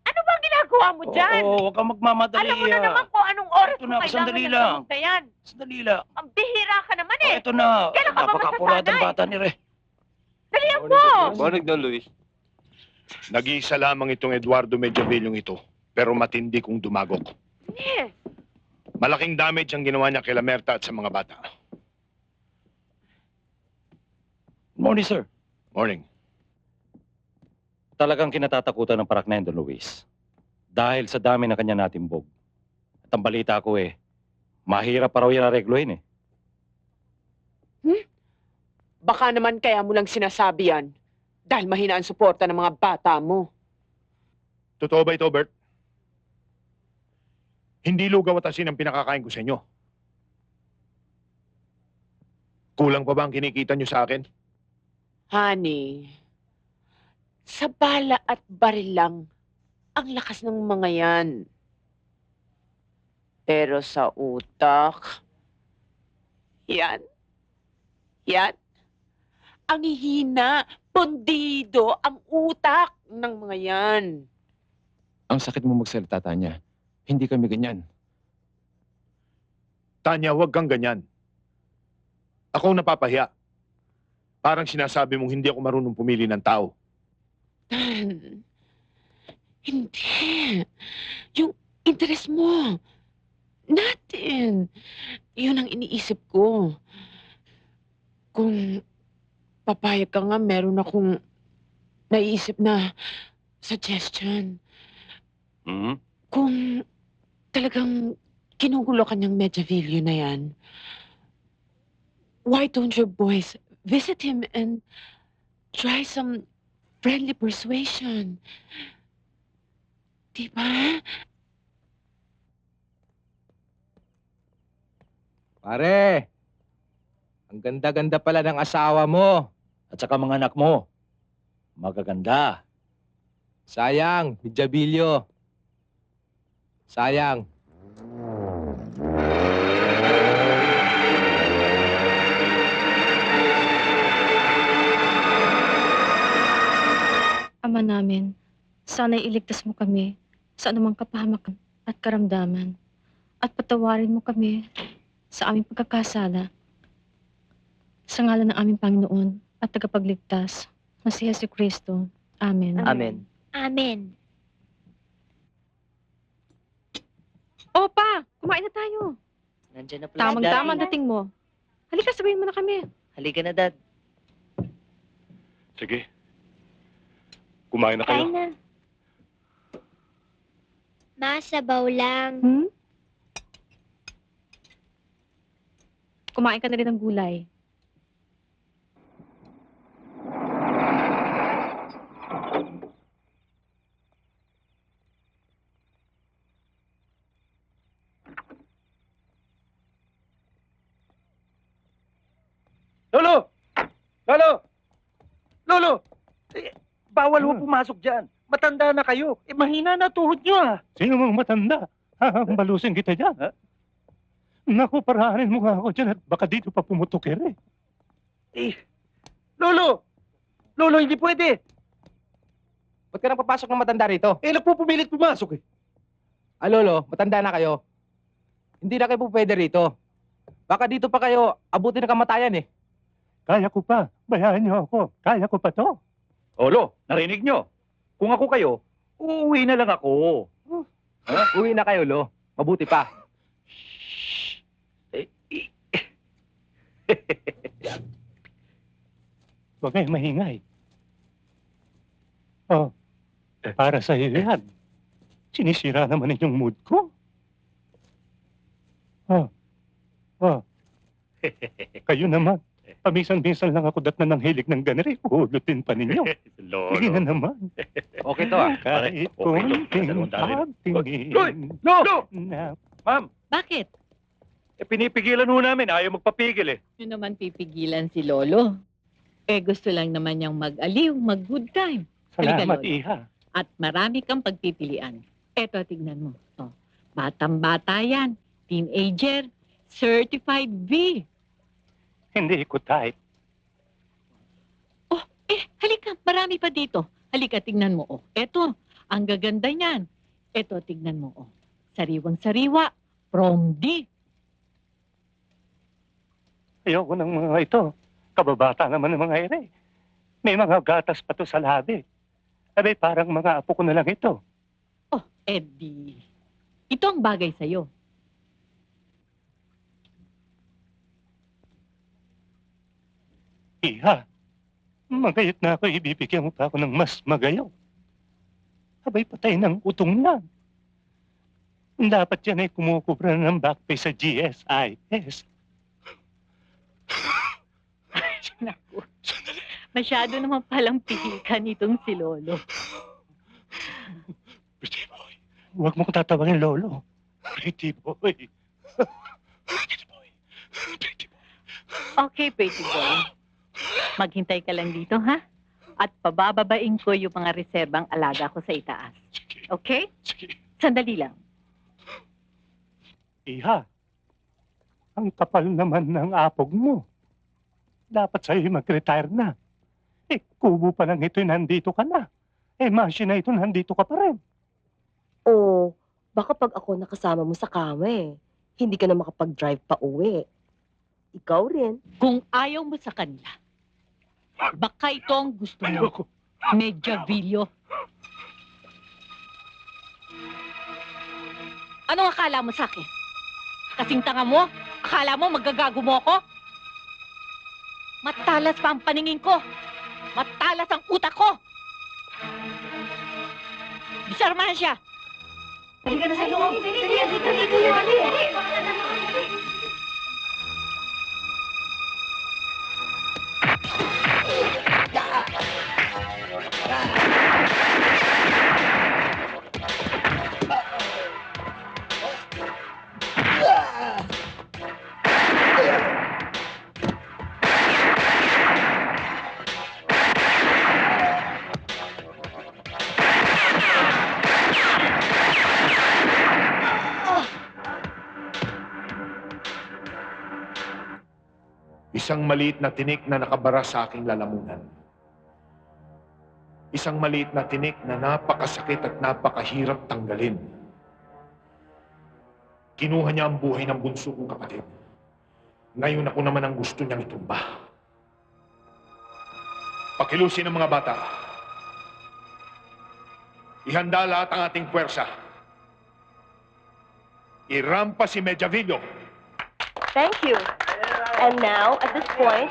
Speaker 16: Ano bang ginagawa mo dyan?
Speaker 13: Oo, huwag kang magmamadali.
Speaker 16: Alam mo na naman kung anong oras
Speaker 13: Ito
Speaker 16: mo
Speaker 13: na,
Speaker 16: kailangan
Speaker 13: sandali
Speaker 16: ng
Speaker 13: lang.
Speaker 16: gamot na yan.
Speaker 13: Sandali lang.
Speaker 16: Ang bihira ka naman eh.
Speaker 13: Ito na.
Speaker 16: Kailan ka ba
Speaker 13: Napaka-apurado ang
Speaker 16: masasanay?
Speaker 13: bata ni Re.
Speaker 16: Dalihan mo!
Speaker 7: Morning, Don Luis.
Speaker 2: Nag-iisa lamang itong Eduardo Mediavillong ito, pero matindi kung dumagok.
Speaker 16: Yes.
Speaker 2: Malaking damage ang ginawa niya kay Lamerta at sa mga bata.
Speaker 3: Morning, sir.
Speaker 2: Morning.
Speaker 3: Talagang kinatatakutan ng parak na yun, Don Luis. Dahil sa dami ng kanya natimbog. At ang balita ko mahirap pa raw yan aregluhin
Speaker 14: Baka naman kaya mo lang sinasabi yan dahil mahina ang suporta ng mga bata mo.
Speaker 2: Totoo ba ito, Bert? Hindi lugaw at asin ang pinakakain ko sa inyo. Kulang pa ba ang kinikita niyo sa akin?
Speaker 14: Honey, sa bala at baril lang ang lakas ng mga yan. Pero sa utak, yan, ang hihina, pondido ang utak ng mga yan.
Speaker 6: Ang sakit mo magsalita, Tanya. Hindi kami ganyan.
Speaker 2: Tanya, huwag kang ganyan. Ako ang napapahiya. Parang sinasabi mong hindi ako marunong pumili ng tao.
Speaker 14: Hindi. Yung interes mo. Natin. Yun ang iniisip ko. Kung papayag ka nga, meron akong naiisip na suggestion. Kung talagang kinugulo ka niyang Mediavillo na yan, why don't your boys visit him and try some friendly persuasion? Diba?
Speaker 8: Pare, ang ganda-ganda pala ng asawa mo.
Speaker 3: At saka mga anak mo. Magaganda.
Speaker 8: Sayang, Mediavillo. Sayang.
Speaker 9: Ama namin, sana'y iligtas mo kami sa anumang kapahamakan at karamdaman at patawarin mo kami sa aming pagkakasala. Sa ngalan ng aming Panginoon at tagapagligtas na si Jesucristo. Amen.
Speaker 14: Amen.
Speaker 11: Amen.
Speaker 9: Opa, kumain na tayo.
Speaker 14: Nandiyan na pala.
Speaker 9: Tamang-tama ang dating mo. Halika, sabihin mo na kami.
Speaker 14: Halika na, Dad.
Speaker 2: Sige. Kumain na kayo.
Speaker 11: Kain na. Masabaw lang.
Speaker 9: Kumain ka na rin ng gulay.
Speaker 13: Lolo! Lolo! Lolo! Bawal mo pumasok dyan. Matanda na kayo. Mahina na tuhod nyo
Speaker 4: Sino mang matanda? Balusin kita dyan. Naku, parahanin mo nga ako dyan at baka dito pa pumutok
Speaker 13: Lolo! Lolo, hindi pwede.
Speaker 8: Ba't ka nang papasok ng matanda rito?
Speaker 13: Nagpupumilit pumasok
Speaker 8: Lolo, matanda na kayo. Hindi na kayo po pwede rito. Baka dito pa kayo abutin ng kamatayan
Speaker 4: Kaya ko pa. Bayaan niyo ako. Kaya ko pa to.
Speaker 13: Olo, narinig nyo. Kung ako kayo, uuwi na lang ako.
Speaker 8: Uwi na kayo, Lo. Mabuti pa.
Speaker 4: Huwag kayong mahingay. Para sa iyo yan. Sinisira naman ninyong mood ko. Kayo naman. Paminsan-minsan lang ako datnan ng hilig ng ganere. Uhulutin pa ninyo. Sige na naman.
Speaker 3: Okay to ah.
Speaker 4: Kahit
Speaker 3: Okay to.
Speaker 4: konting pagtingin.
Speaker 3: No!
Speaker 4: na
Speaker 3: Ma'am,
Speaker 15: Bakit?
Speaker 3: pinipigilan ho namin. Ayaw magpapigil eh.
Speaker 15: Yun naman pipigilan si Lolo. Gusto lang naman niyang mag-aliw, mag-good time. Halika,
Speaker 4: Salamat,
Speaker 15: Lolo.
Speaker 4: Iha.
Speaker 15: At marami kang pagpipilian. Eto, tignan mo. Oh, batang-bata yan. Teenager. Certified V.
Speaker 4: Hindi ko type.
Speaker 15: Halika, marami pa dito. Halika, tignan mo. Oh, eto, ang gaganda niyan. Eto, tignan mo. Oh, sariwang-sariwa. Prom D.
Speaker 4: Ayoko ng mga ito. Kababata naman ng mga ere. May mga gatas pa to sa labi. Abay, parang mga apo ko na lang ito.
Speaker 15: Oh, Eddie. Ito ang bagay sa'yo.
Speaker 4: Iha, magayot na ako, ibibigyan mo pa ako ng mas magayaw. Abay, patay ng utong lang. Dapat yan ay kumukubra ng back pay sa GSIS.
Speaker 15: Naku. Masyado naman palang pihikan itong si Lolo.
Speaker 4: Pretty boy. Huwag mo kong tatawagin Lolo. Pretty boy. Pretty boy. Pretty boy.
Speaker 15: Okay, pretty boy. Maghintay ka lang dito, ha? At pabababain ko yung mga reserbang alaga ko sa itaas. Okay?
Speaker 4: Sige.
Speaker 15: Sandali lang.
Speaker 4: Iha, ang kapal naman ng apog mo. Dapat sa'yo mag-retire na. Kubo pa lang ito, nandito ka na. Mansion na ito, nandito ka pa rin.
Speaker 5: Oo, baka pag ako nakasama mo sa kama hindi ka na makapag-drive pa uwi. Ikaw rin.
Speaker 15: Kung ayaw mo sa kanila, baka ito ang gusto mo. Medjavillo. Anong akala mo sa akin? Kasing tanga mo? Akala mo magagago mo ako? Matalas pa ang paningin ko. Matalas ang utak ko. Disarmahan siya.
Speaker 16: Halika na sa loob. Dali.
Speaker 2: Isang maliit na tinik na nakabara sa aking lalamunan. Isang maliit na tinik na napakasakit at napakahirap tanggalin. Kinuha niya ang buhay ng bunso kong kapatid. Ngayon ako naman ang gusto niyang itumba. Pakilusin ang mga bata. Ihanda lahat ang ating puwersa. Irampa si Medjavillo.
Speaker 5: Thank you. And now, at this point,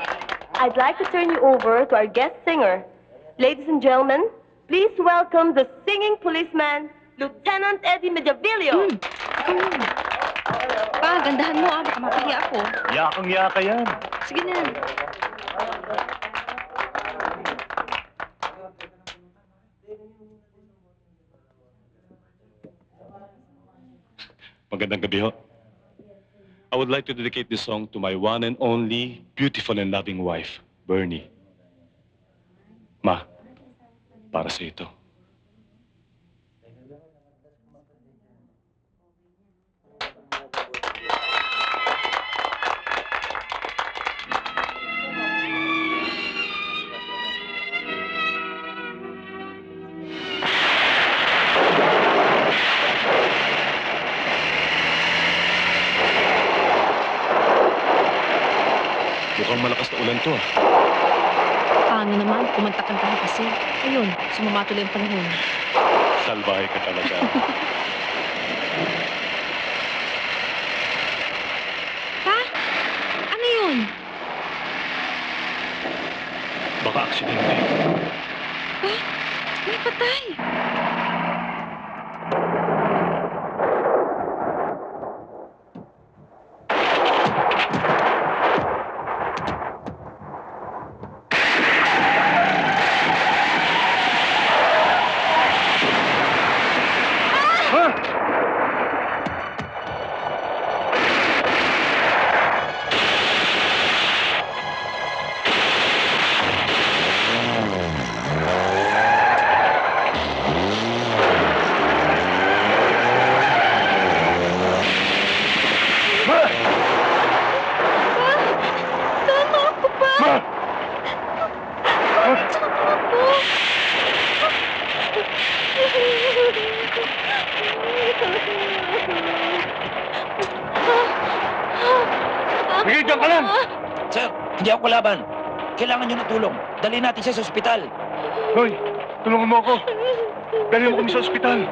Speaker 5: I'd like to turn you over to our guest singer. Ladies and gentlemen, please welcome the singing policeman, Lieutenant Eddie Medjavillo.
Speaker 9: Pa, gandahan mo baka mapahiya ako.
Speaker 4: Yakang-yaka yan.
Speaker 9: Sige na.
Speaker 4: Magandang gabi ho. I would like to dedicate this song to my one and only beautiful and loving wife, Bernie. Ma, para sa ito. Mukhang malakas na ulan to ah.
Speaker 9: Paano naman? Kumantakan-tahan kasi. Ayun, sumama tuloy ang panahon.
Speaker 4: Salbahe ka talaga.
Speaker 9: Pa? Ano yun?
Speaker 4: Baka aksidente.
Speaker 9: Pa? May patay.
Speaker 2: Sige, diyan ka lang!
Speaker 13: Sir, hindi ako kalaban. Kailangan nyo ng tulong. Dali natin siya sa ospital.
Speaker 2: Hoy, tulungan mo ako. Dali mo kami sa ospital.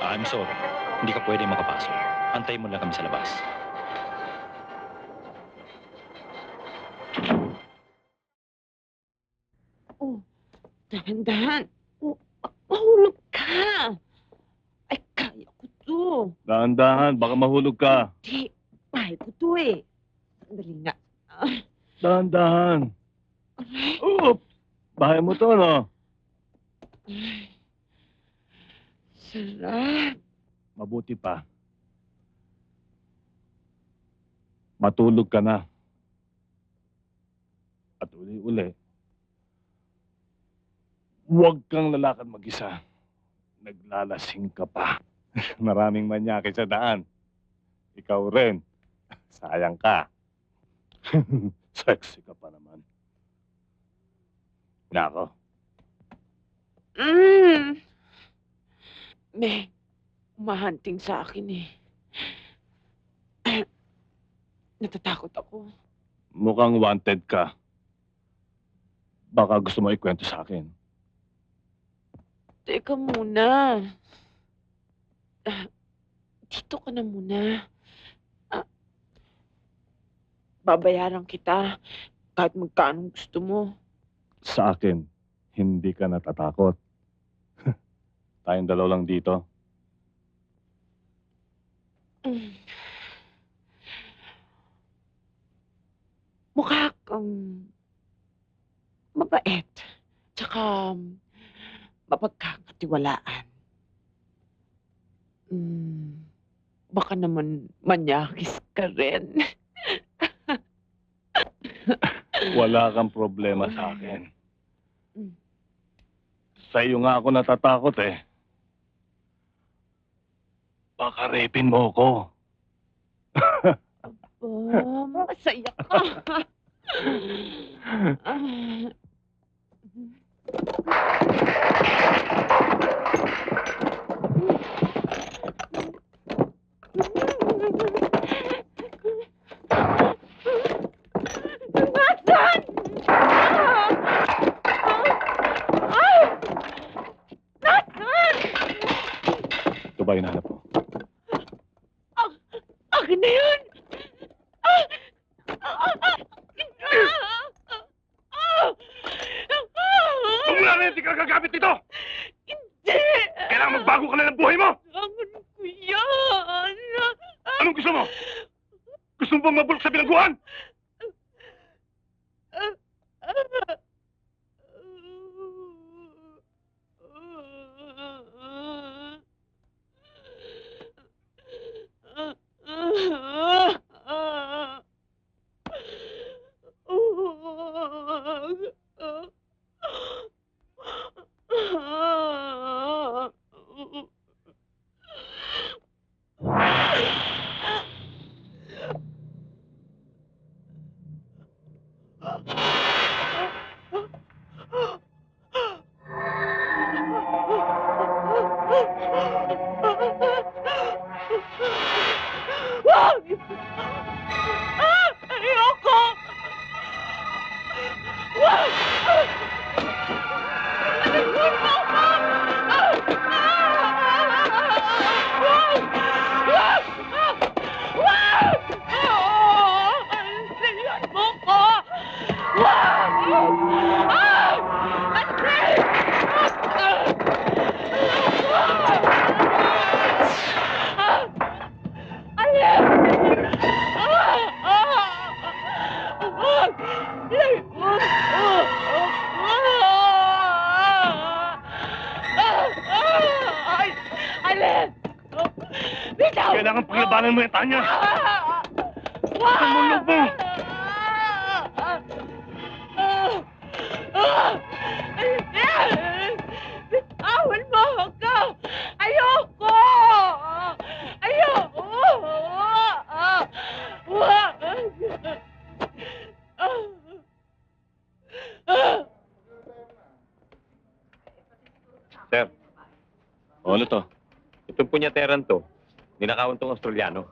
Speaker 3: I'm sorry. Hindi ka pwede makapasok. Antayin mo lang kami sa labas.
Speaker 17: Oh, dahan-dahan. Oh, mahulog ka. Ay, kaya ko to.
Speaker 4: Dahan-dahan, baka mahulog ka.
Speaker 17: Di, bahay ko to eh. Sandali nga.
Speaker 4: Dahan-dahan. Oop! Bahay mo to, no?
Speaker 17: Sarap.
Speaker 4: Mabuti pa. Matulog ka na. At uli-uli, huwag kang lalakad mag-isa. Naglalasing ka pa. Maraming manyaki sa daan. Ikaw rin. Sayang ka. Sexy ka pa naman. Nako.
Speaker 17: May umahunting sa akin eh. Natatakot ako.
Speaker 4: Mukhang wanted ka. Baka gusto mo ikwento sa akin.
Speaker 17: Teka muna. Dito ka na muna. Babayaran kita kahit magkano gusto mo.
Speaker 4: Sa akin, hindi ka natatakot. Tayong dalaw lang dito.
Speaker 17: Mukha kang mabait. Tsaka mapagkakatiwalaan. Baka naman manyakis ka rin.
Speaker 4: Wala kang problema sa akin. Sa iyo nga ako natatakot eh. Baka rapin mo ako.
Speaker 17: Masaya ka. Nasaan? Nasaan?
Speaker 4: Ito ba hinahanap mo?
Speaker 17: Akin na yun!
Speaker 2: Kung wala na hindi ka gagamit nito!
Speaker 17: Hindi!
Speaker 2: Kailangan magbago ka na ng buhay mo!
Speaker 17: Kailangan ko yan!
Speaker 2: Anong gusto mo? Gusto mo bang mabulok sa bilangguan?
Speaker 17: Ayoko! Wag! Nagulong ako! Wag! Wag! Tingnan mo ko! Wag!
Speaker 2: Kailangan paglabanan mo yung Tanya! Saan mo loob mo?
Speaker 3: Sir.
Speaker 4: O ano to?
Speaker 3: Itong punyateran to, ninakawan tong Australiano.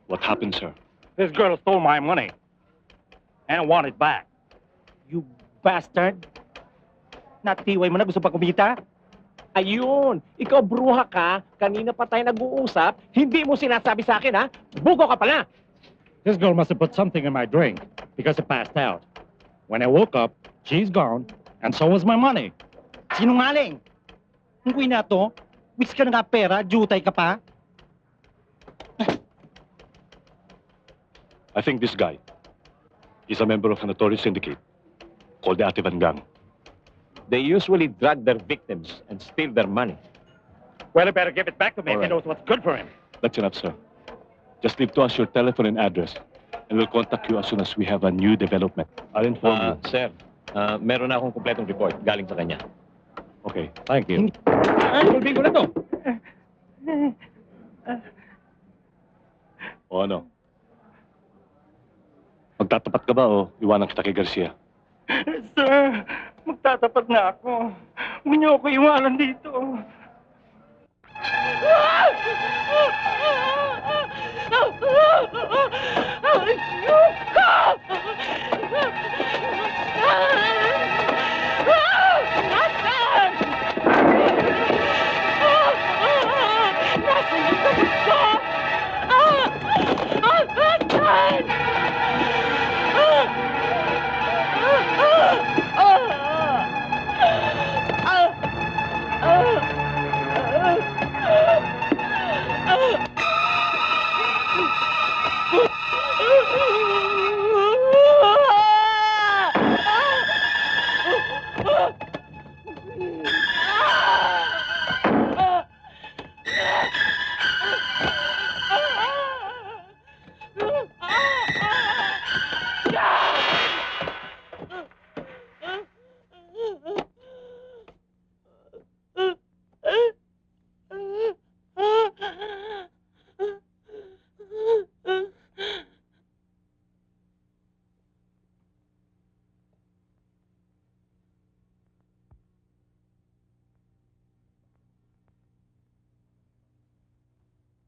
Speaker 4: What happened, sir?
Speaker 13: This girl stole my money. And I want it back. You bastard! Natiway mo na, gusto pa kumita?
Speaker 6: Ayun, ikaw bruha ka, kanina pa tayo nag-uusap, hindi mo sinasabi sa akin ha? Bugo ka pala!
Speaker 13: This girl must have put something in my drink because it passed out. When I woke up, she's gone, and so was my money. Sinungaling! Kung kuwi na to, wis ka na nga pera, jutay ka pa.
Speaker 4: I think this guy is a member of a notorious syndicate called the Ativan Gang.
Speaker 6: They usually drug their victims and steal their money.
Speaker 13: Well, I better give it back to me if he knows what's good for him.
Speaker 4: That's enough, sir. Just leave to us your telephone and address, and we'll contact you as soon as we have a new development. I'll inform you.
Speaker 3: Sir, meron na akong kumpletong report galing sa kanya.
Speaker 4: Okay, thank you.
Speaker 13: Tulbing ko na to.
Speaker 4: O ano? Magtatapat ka ba o iwanan kita kay Garcia?
Speaker 13: Sir, magtatapat na ako. Huwag niyo ako iwanan dito.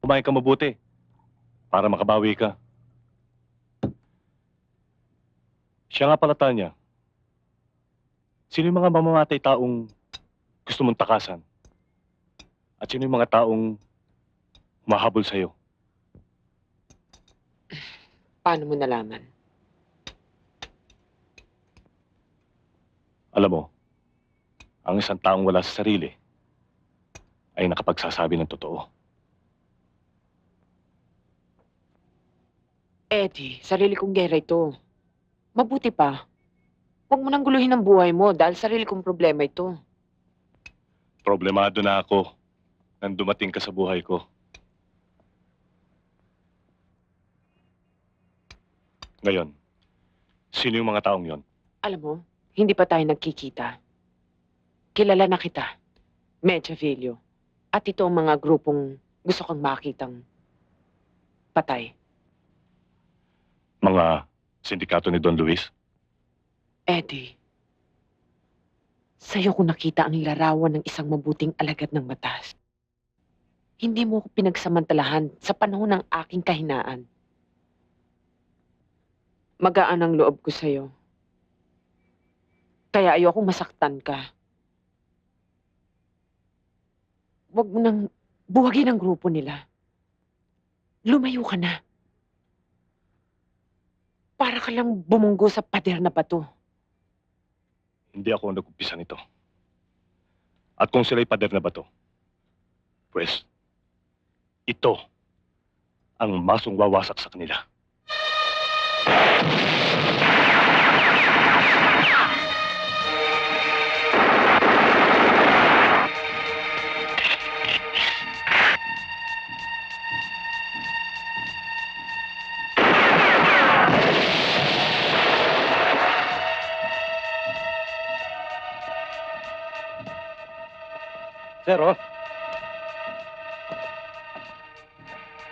Speaker 4: Kumain ka mabuti para makabawi ka. Siya nga pala, Tanya. Sino yung mga mamamatay taong gusto mong takasan? At sino yung mga taong humahabol sa'yo?
Speaker 17: Paano mo nalaman?
Speaker 4: Alam mo, ang isang taong wala sa sarili ay nakapagsasabi ng totoo.
Speaker 17: Eddie, sarili kong gera ito. Mabuti pa. Huwag mo nang guluhin ang buhay mo dahil sarili kong problema ito.
Speaker 4: Problemado na ako nang dumating ka sa buhay ko. Ngayon, sino yung mga taong yon?
Speaker 17: Alam mo, hindi pa tayo nagkikita. Kilala na kita. Medjavillo. At ito ang mga grupong gusto kang makitang patay.
Speaker 4: Mga sindikato ni Don Luis?
Speaker 17: Eddie, sa'yo ko nakita ang larawan ng isang mabuting alagad ng batas. Hindi mo ko pinagsamantalahan sa panahon ng aking kahinaan. Magaan ang loob ko sa'yo. Kaya ayokong masaktan ka. Huwag mo nang buwagin ang grupo nila. Lumayo ka na. Para ka lang bumunggo sa pader na bato.
Speaker 4: Hindi ako nag-umpisa nito. At kung sila'y pader na bato, pues, ito ang masong wawasak sa kanila.
Speaker 13: Sir, oh.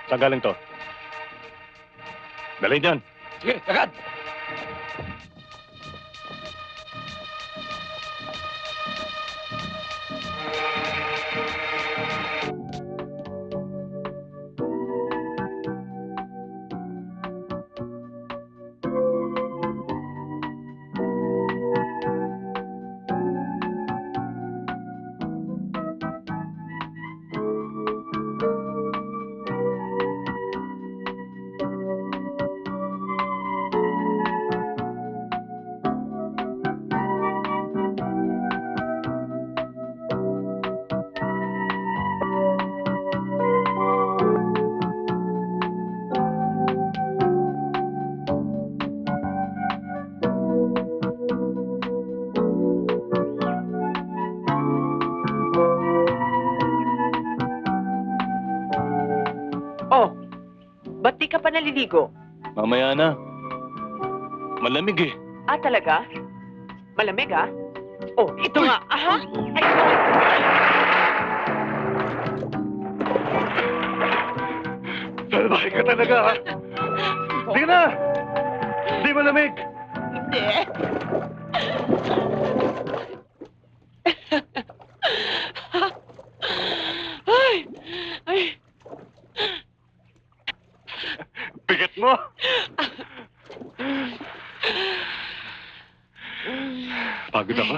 Speaker 4: Saan galing to? Dalhin yan.
Speaker 13: Sige, agad!
Speaker 17: pa naliligo?
Speaker 4: Mamaya na. Malamig eh.
Speaker 17: Ah, talaga? Malamig, ah? Oh, ito nga. Aha! Ay,
Speaker 2: Salbahe ka talaga, ha? Sige na! Di malamig!
Speaker 17: hindi. Ay! Ay!
Speaker 2: Bigat mo!
Speaker 4: Pagod ako.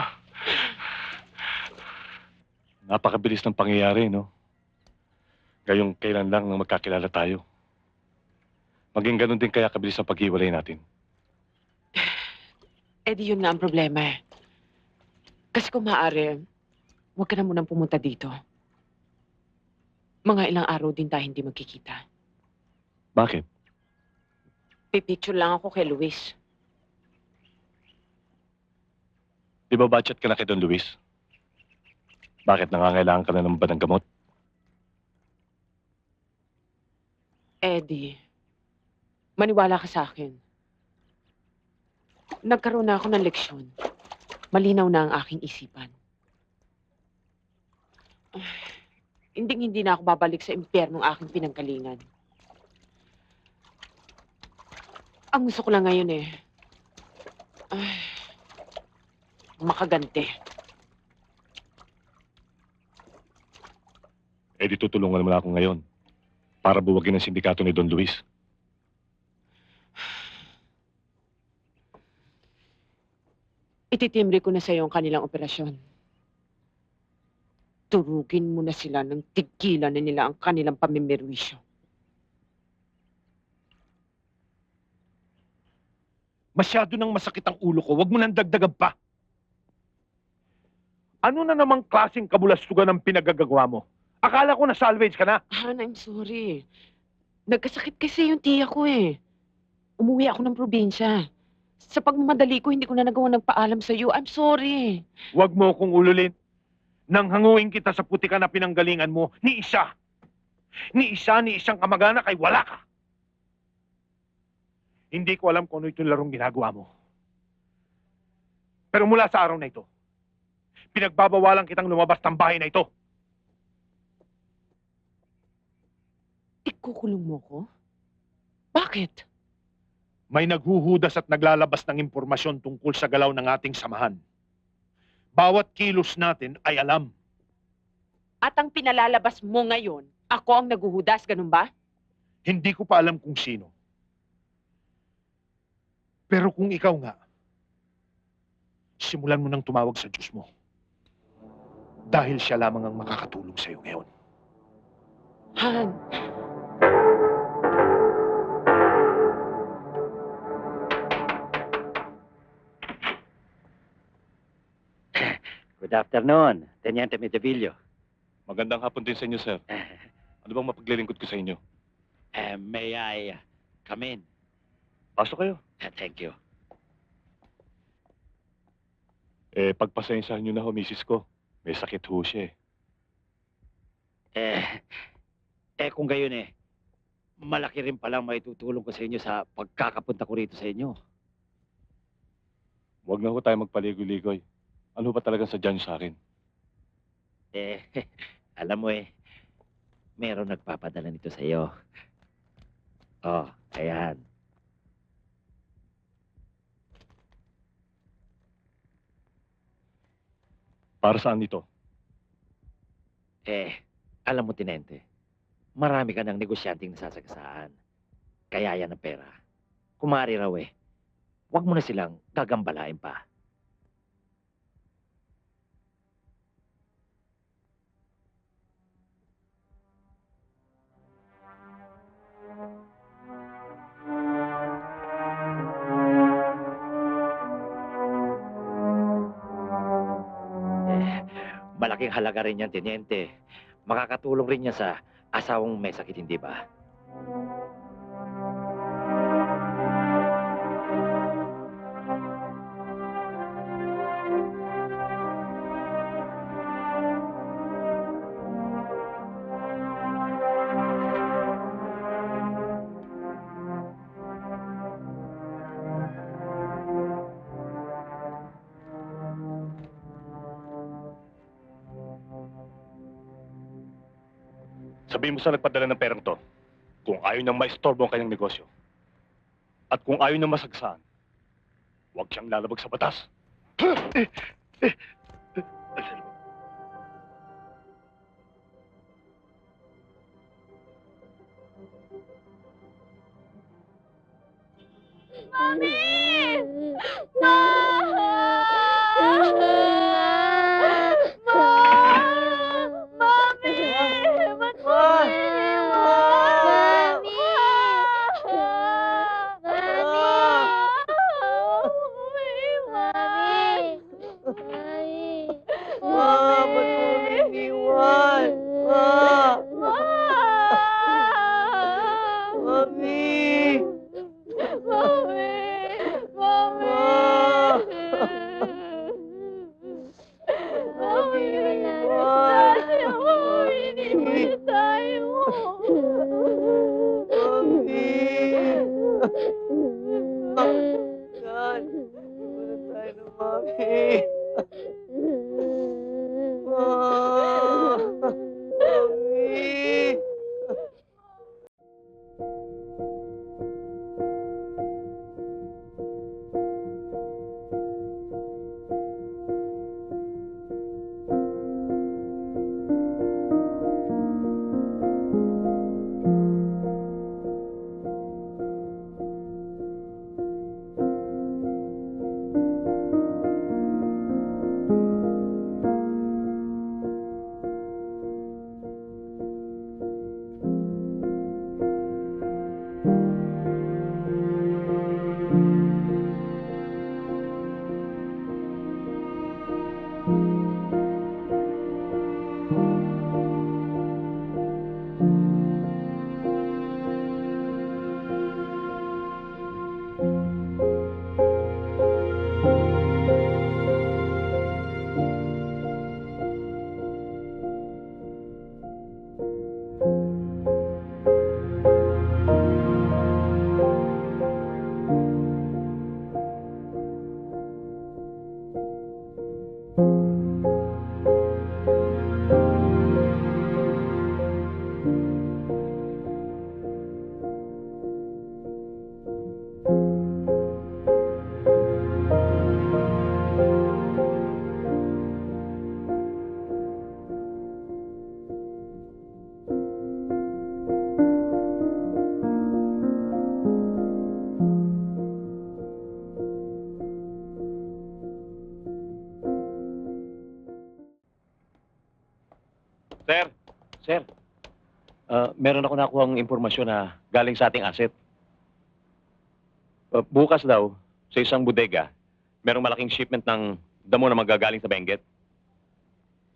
Speaker 4: Napakabilis ng pangyayari, no? Gayong kailan lang nang magkakilala tayo. Maging ganun din kaya kabilis ang paghiwalay natin.
Speaker 17: Eh di yun nga ang problema eh. Kasi kung maaari, huwag ka na munang pumunta dito. Mga ilang araw din tayo hindi magkikita.
Speaker 4: Bakit?
Speaker 17: Pipicture lang ako kay Luis.
Speaker 4: Di ba budget ka na kay Don Luis? Bakit nangangailangan ka na ng ba ng gamot?
Speaker 17: Eddie, maniwala ka sa akin. Nagkaroon na ako ng leksyon. Malinaw na ang aking isipan. Hindi na ako babalik sa impyernong aking pinanggalingan. Ang gusto ko lang ngayon eh, makaganti.
Speaker 4: Eh di tutulungan mo na ako ngayon para buwagin ang sindikato ni Don Luis.
Speaker 17: Ititimbre ko na sa iyo ang kanilang operasyon. Turugin mo na sila ng tigilan na nila ang kanilang pamimirwisyo.
Speaker 2: Masyado nang masakit ang ulo ko. Huwag mo nang dagdagan pa. Ano na namang klaseng kabulastugan ang pinagagagawa mo? Akala ko na salvage ka na.
Speaker 17: Han, I'm sorry. Nagkasakit kasi yung tiya ko eh. Umuwi ako ng probinsya. Sa pagmamadali ko, hindi ko na nagawa nagpaalam sa iyo. I'm sorry.
Speaker 2: Huwag mo akong ululin. Nang hanguin kita sa putika na pinanggalingan mo, ni isang kamag-anak ay wala ka. Hindi ko alam kung ano itong larong ginagawa mo. Pero mula sa araw na ito, pinagbabawalan kitang lumabas ng bahay na ito.
Speaker 17: Ikukulong mo ko? Bakit?
Speaker 2: May naghuhudas at naglalabas ng impormasyon tungkol sa galaw ng ating samahan. Bawat kilos natin ay alam.
Speaker 17: At ang pinalalabas mo ngayon, ako ang naguhudas, ganun ba?
Speaker 2: Hindi ko pa alam kung sino. Pero kung ikaw nga, simulan mo nang tumawag sa Diyos mo. Dahil siya lamang ang makakatulong sa iyo ngayon.
Speaker 17: Han.
Speaker 3: Good afternoon, Teniente Medjavillo.
Speaker 4: Magandang hapon din sa inyo, sir. Ano bang mapaglilingkod ko sa inyo?
Speaker 3: May I come in?
Speaker 4: Pasok kayo.
Speaker 3: Thank you.
Speaker 4: Eh, pagpasensyahan nyo na ho, misis ko. May sakit ho siya eh.
Speaker 3: Kung gayon eh, malaki rin palang maitutulong ko sa inyo sa pagkakapunta ko rito sa inyo.
Speaker 4: Huwag na ho tayo magpaligoy-ligoy. Ano ba talagang sadya nyo sa akin?
Speaker 3: Alam mo eh, meron nagpapadala nito sa iyo. Oh, ayan.
Speaker 4: Para saan ito?
Speaker 3: Alam mo, Tinente, marami ka ng negosyanteng nasasagasaan. Kaya yan ang pera. Kung maaari raw eh, huwag mo na silang gagambalain pa. Malaking halaga rin yan, Teniente. Makakatulong rin yan sa asawang may sakit, hindi ba?
Speaker 4: Sabihin mo sa nagpadala ng perang to, kung ayaw niyang maistorbo ang kanyang negosyo, at kung ayaw niyang masagsaan, huwag siyang lalabag sa batas.
Speaker 10: Mami! Ma! Ma! Mami! Ba't mo iniwan?
Speaker 3: Sir, sir. Meron ako nakuhang impormasyon na galing sa ating asset. Bukas daw, sa isang bodega, merong malaking shipment ng damo na magagaling sa Benguet.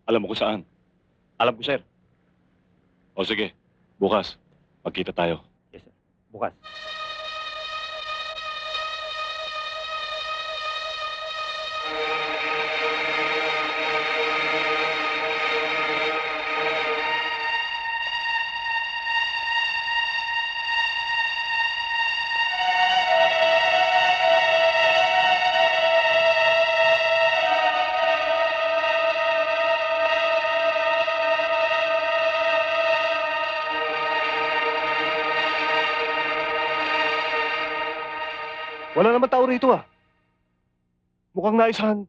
Speaker 4: Alam mo kung saan?
Speaker 3: Alam ko, sir.
Speaker 4: O sige, bukas, magkita tayo.
Speaker 3: Yes, sir. Bukas.
Speaker 2: Wala naman tao rito ah. Mukhang naisahan.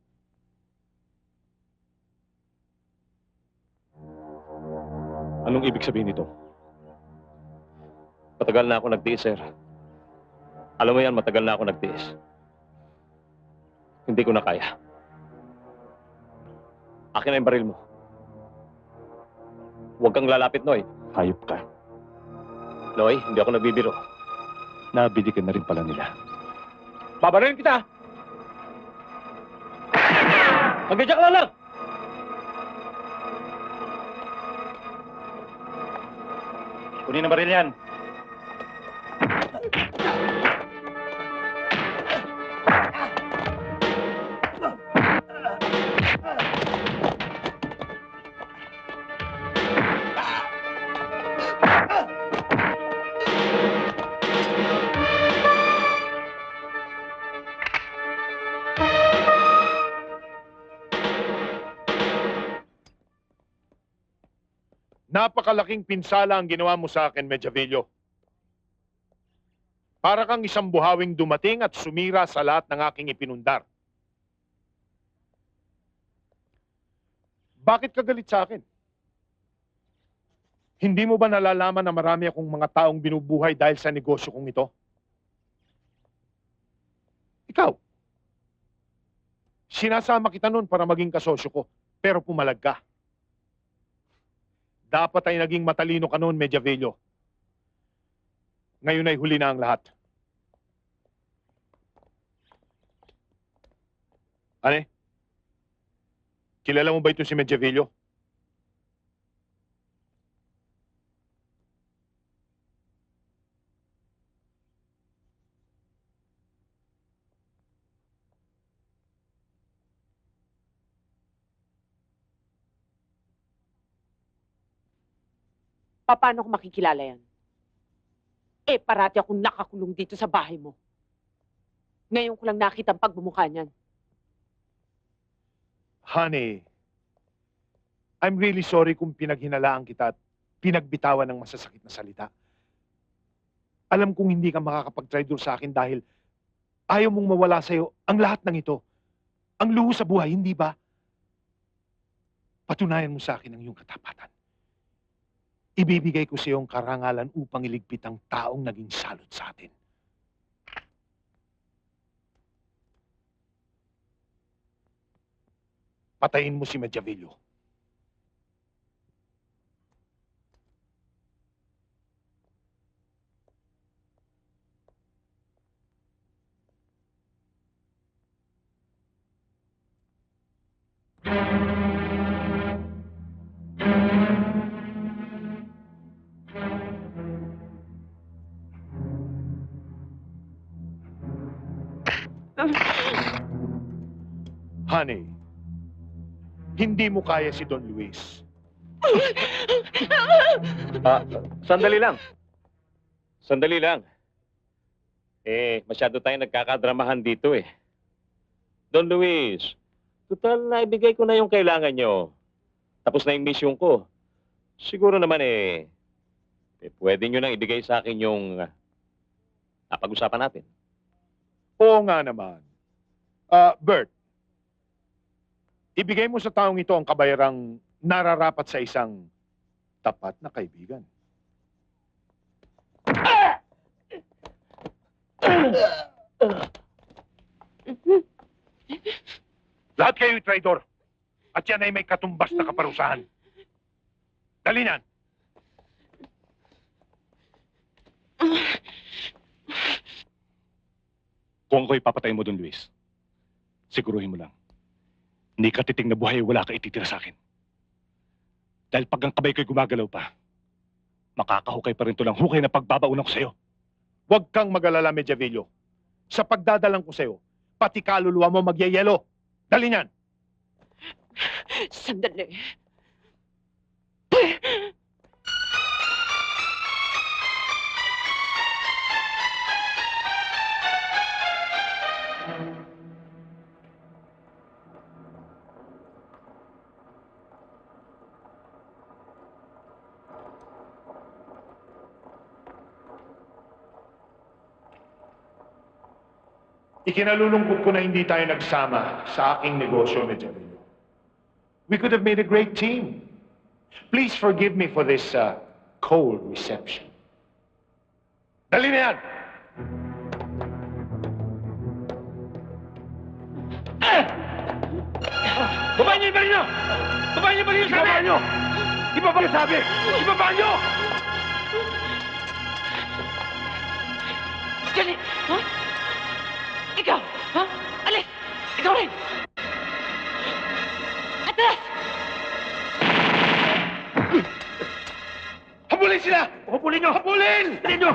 Speaker 3: Anong ibig sabihin nito? Matagal na ako nagtiis, sir. Alam mo yan, matagal na ako nagtiis. Hindi ko na kaya. Akin na yung baril mo. Huwag kang lalapit, Noy.
Speaker 4: Hayop ka.
Speaker 3: Noy, hindi ako nagbibiro.
Speaker 4: Nabili ka na rin pala nila.
Speaker 3: Babarilin kita! Magdadyak ka lang! Kunin ang baril yan.
Speaker 2: Napakalaking pinsala ang ginawa mo sa akin, Medjavillo. Para kang isang buhawing dumating at sumira sa lahat ng aking ipinundar. Bakit ka galit sa akin? Hindi mo ba nalalaman na marami akong mga taong binubuhay dahil sa negosyo kong ito? Ikaw. Sinasama kita noon para maging kasosyo ko, pero pumalag ka. Dapat ay naging matalino ka noon, Medjavillo. Ngayon ay huli na ang lahat. Ane? Kilala mo ba ito si Medjavillo?
Speaker 17: Paano ko makikilala yan? Eh, parati akong nakakulong dito sa bahay mo. Ngayon ko lang nakita ang pagbumukha niyan.
Speaker 2: Honey, I'm really sorry kung pinaghinalaan kita at pinagbitawan ng masasakit na salita. Alam kong hindi ka makakapag-traitor sa akin dahil ayaw mong mawala sa'yo ang lahat ng ito. Ang luho sa buhay, hindi ba? Patunayan mo sa akin ang iyong katapatan. Ibibigay ko sa iyong karangalan upang iligpit ang taong naging salot sa atin. Patayin mo si Medjavillo. Honey, hindi mo kaya si Don Luis.
Speaker 6: Sandali lang. Sandali lang. Eh, masyado tayong nagkakadramahan dito eh. Don Luis, total na ibigay ko na yung kailangan nyo. Tapos na yung mission ko. Siguro naman pwede nyo nang ibigay sa akin yung napag-usapan natin.
Speaker 2: Oo nga naman. Bert, ibigay mo sa taong ito ang kabayarang nararapat sa isang tapat na kaibigan. Lahat kayo'y traidor. At yan ay may katumbas na kaparusahan. Dali niyan.
Speaker 4: Kung ako'y papatayin mo doon, Luis, siguruhin mo lang, hindi ka titing na buhay wala ka ititira sa akin. Dahil pag ang kamay ko'y gumagalaw pa, makakahukay pa rin to lang hukay na pagbabaunan ko sa'yo.
Speaker 2: Huwag kang mag-alala, Medjavillo. Sa pagdadalang ko sa'yo, pati kaluluwa mo magyayelo. Dali niyan.
Speaker 17: Sandali.
Speaker 2: Ikinalulungkot ko na hindi tayo nagsama sa aking negosyo, Medjavillo. We could have made a great team. Please forgive me for this cold reception. Dali na yan! Babaan niyo yung baril niyo! Babaan niyo yung baril niyo sa amin! Ibaba niyo sabi! Ibaba niyo!
Speaker 17: Dali! Ha? Ikaw! Ha? Alis! Ikaw rin! Atras!
Speaker 2: Habulin sila! Habulin niyo! Habulin! Habulin niyo!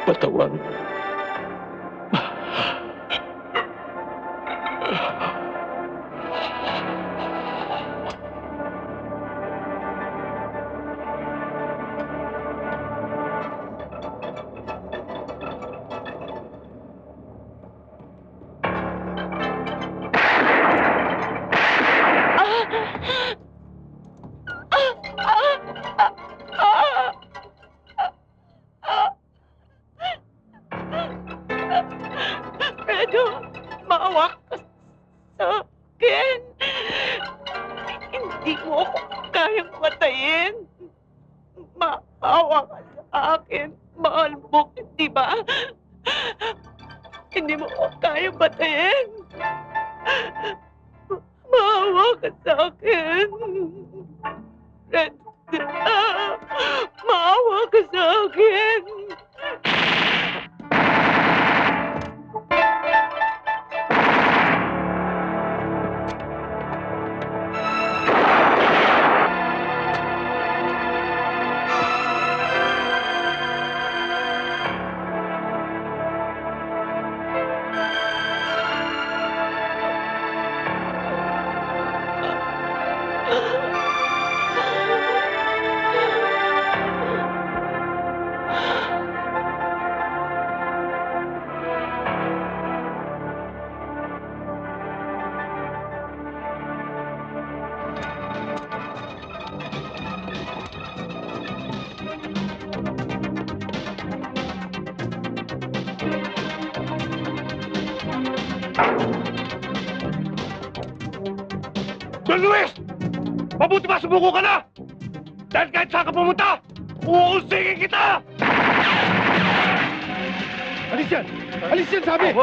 Speaker 6: Patawarin.
Speaker 16: Pedro, maawa ka sa akin. Hindi mo ako kayang patayin. Maawa ka sa akin. Mahal mo, di ba? Hindi mo ako kayang patayin. Maawa ka sa akin. Red, maawa ka sa akin.
Speaker 2: Don Luis! Mabuti ba sumuko ka na? Dahil kahit saan ka pumunta, uusingin kita! Alis yan! Alis yan, sabi!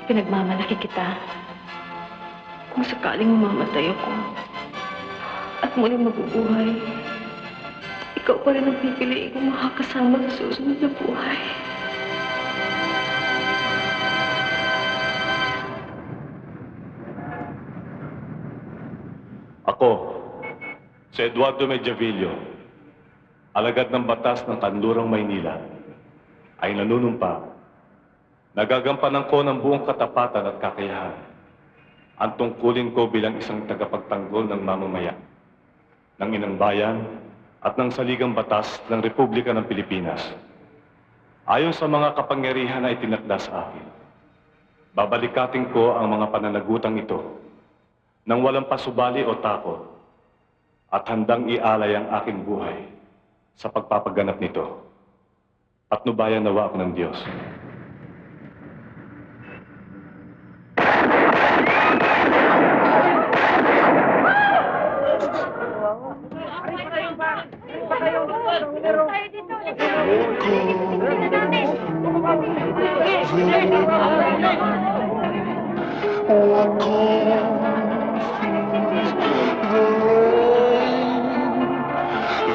Speaker 18: Pinagmamalaki kita. Kung sakaling mamamatay ako at muling mabubuhay, ikaw pa rin ang pipiliin kong makakasama sa susunod na buhay.
Speaker 4: Ako, si Eduardo Mediavillo, alagad ng batas ng Kanlurang Maynila, ay nanunumpa. Nagagampanan ko ng buong katapatan at kakayahan ang tungkulin ko bilang isang tagapagtanggol ng mamamayan, ng inang bayan at ng saligang batas ng Republika ng Pilipinas. Ayon sa mga kapangyarihan na itinakda sa akin, babalikatin ko ang mga pananagutang ito nang walang pasubali o takot at handang ialay ang aking buhay sa pagpapaganap nito. Patnubayan nawa ako ng Diyos.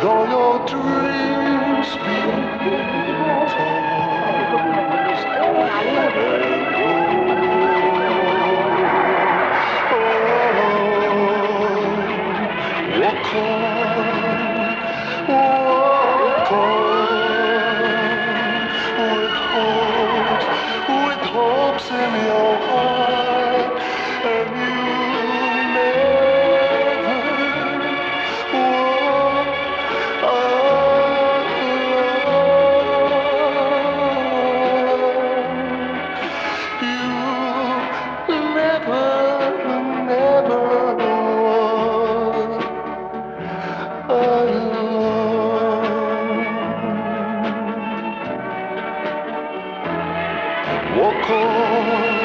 Speaker 19: Though your dreams be Walk on.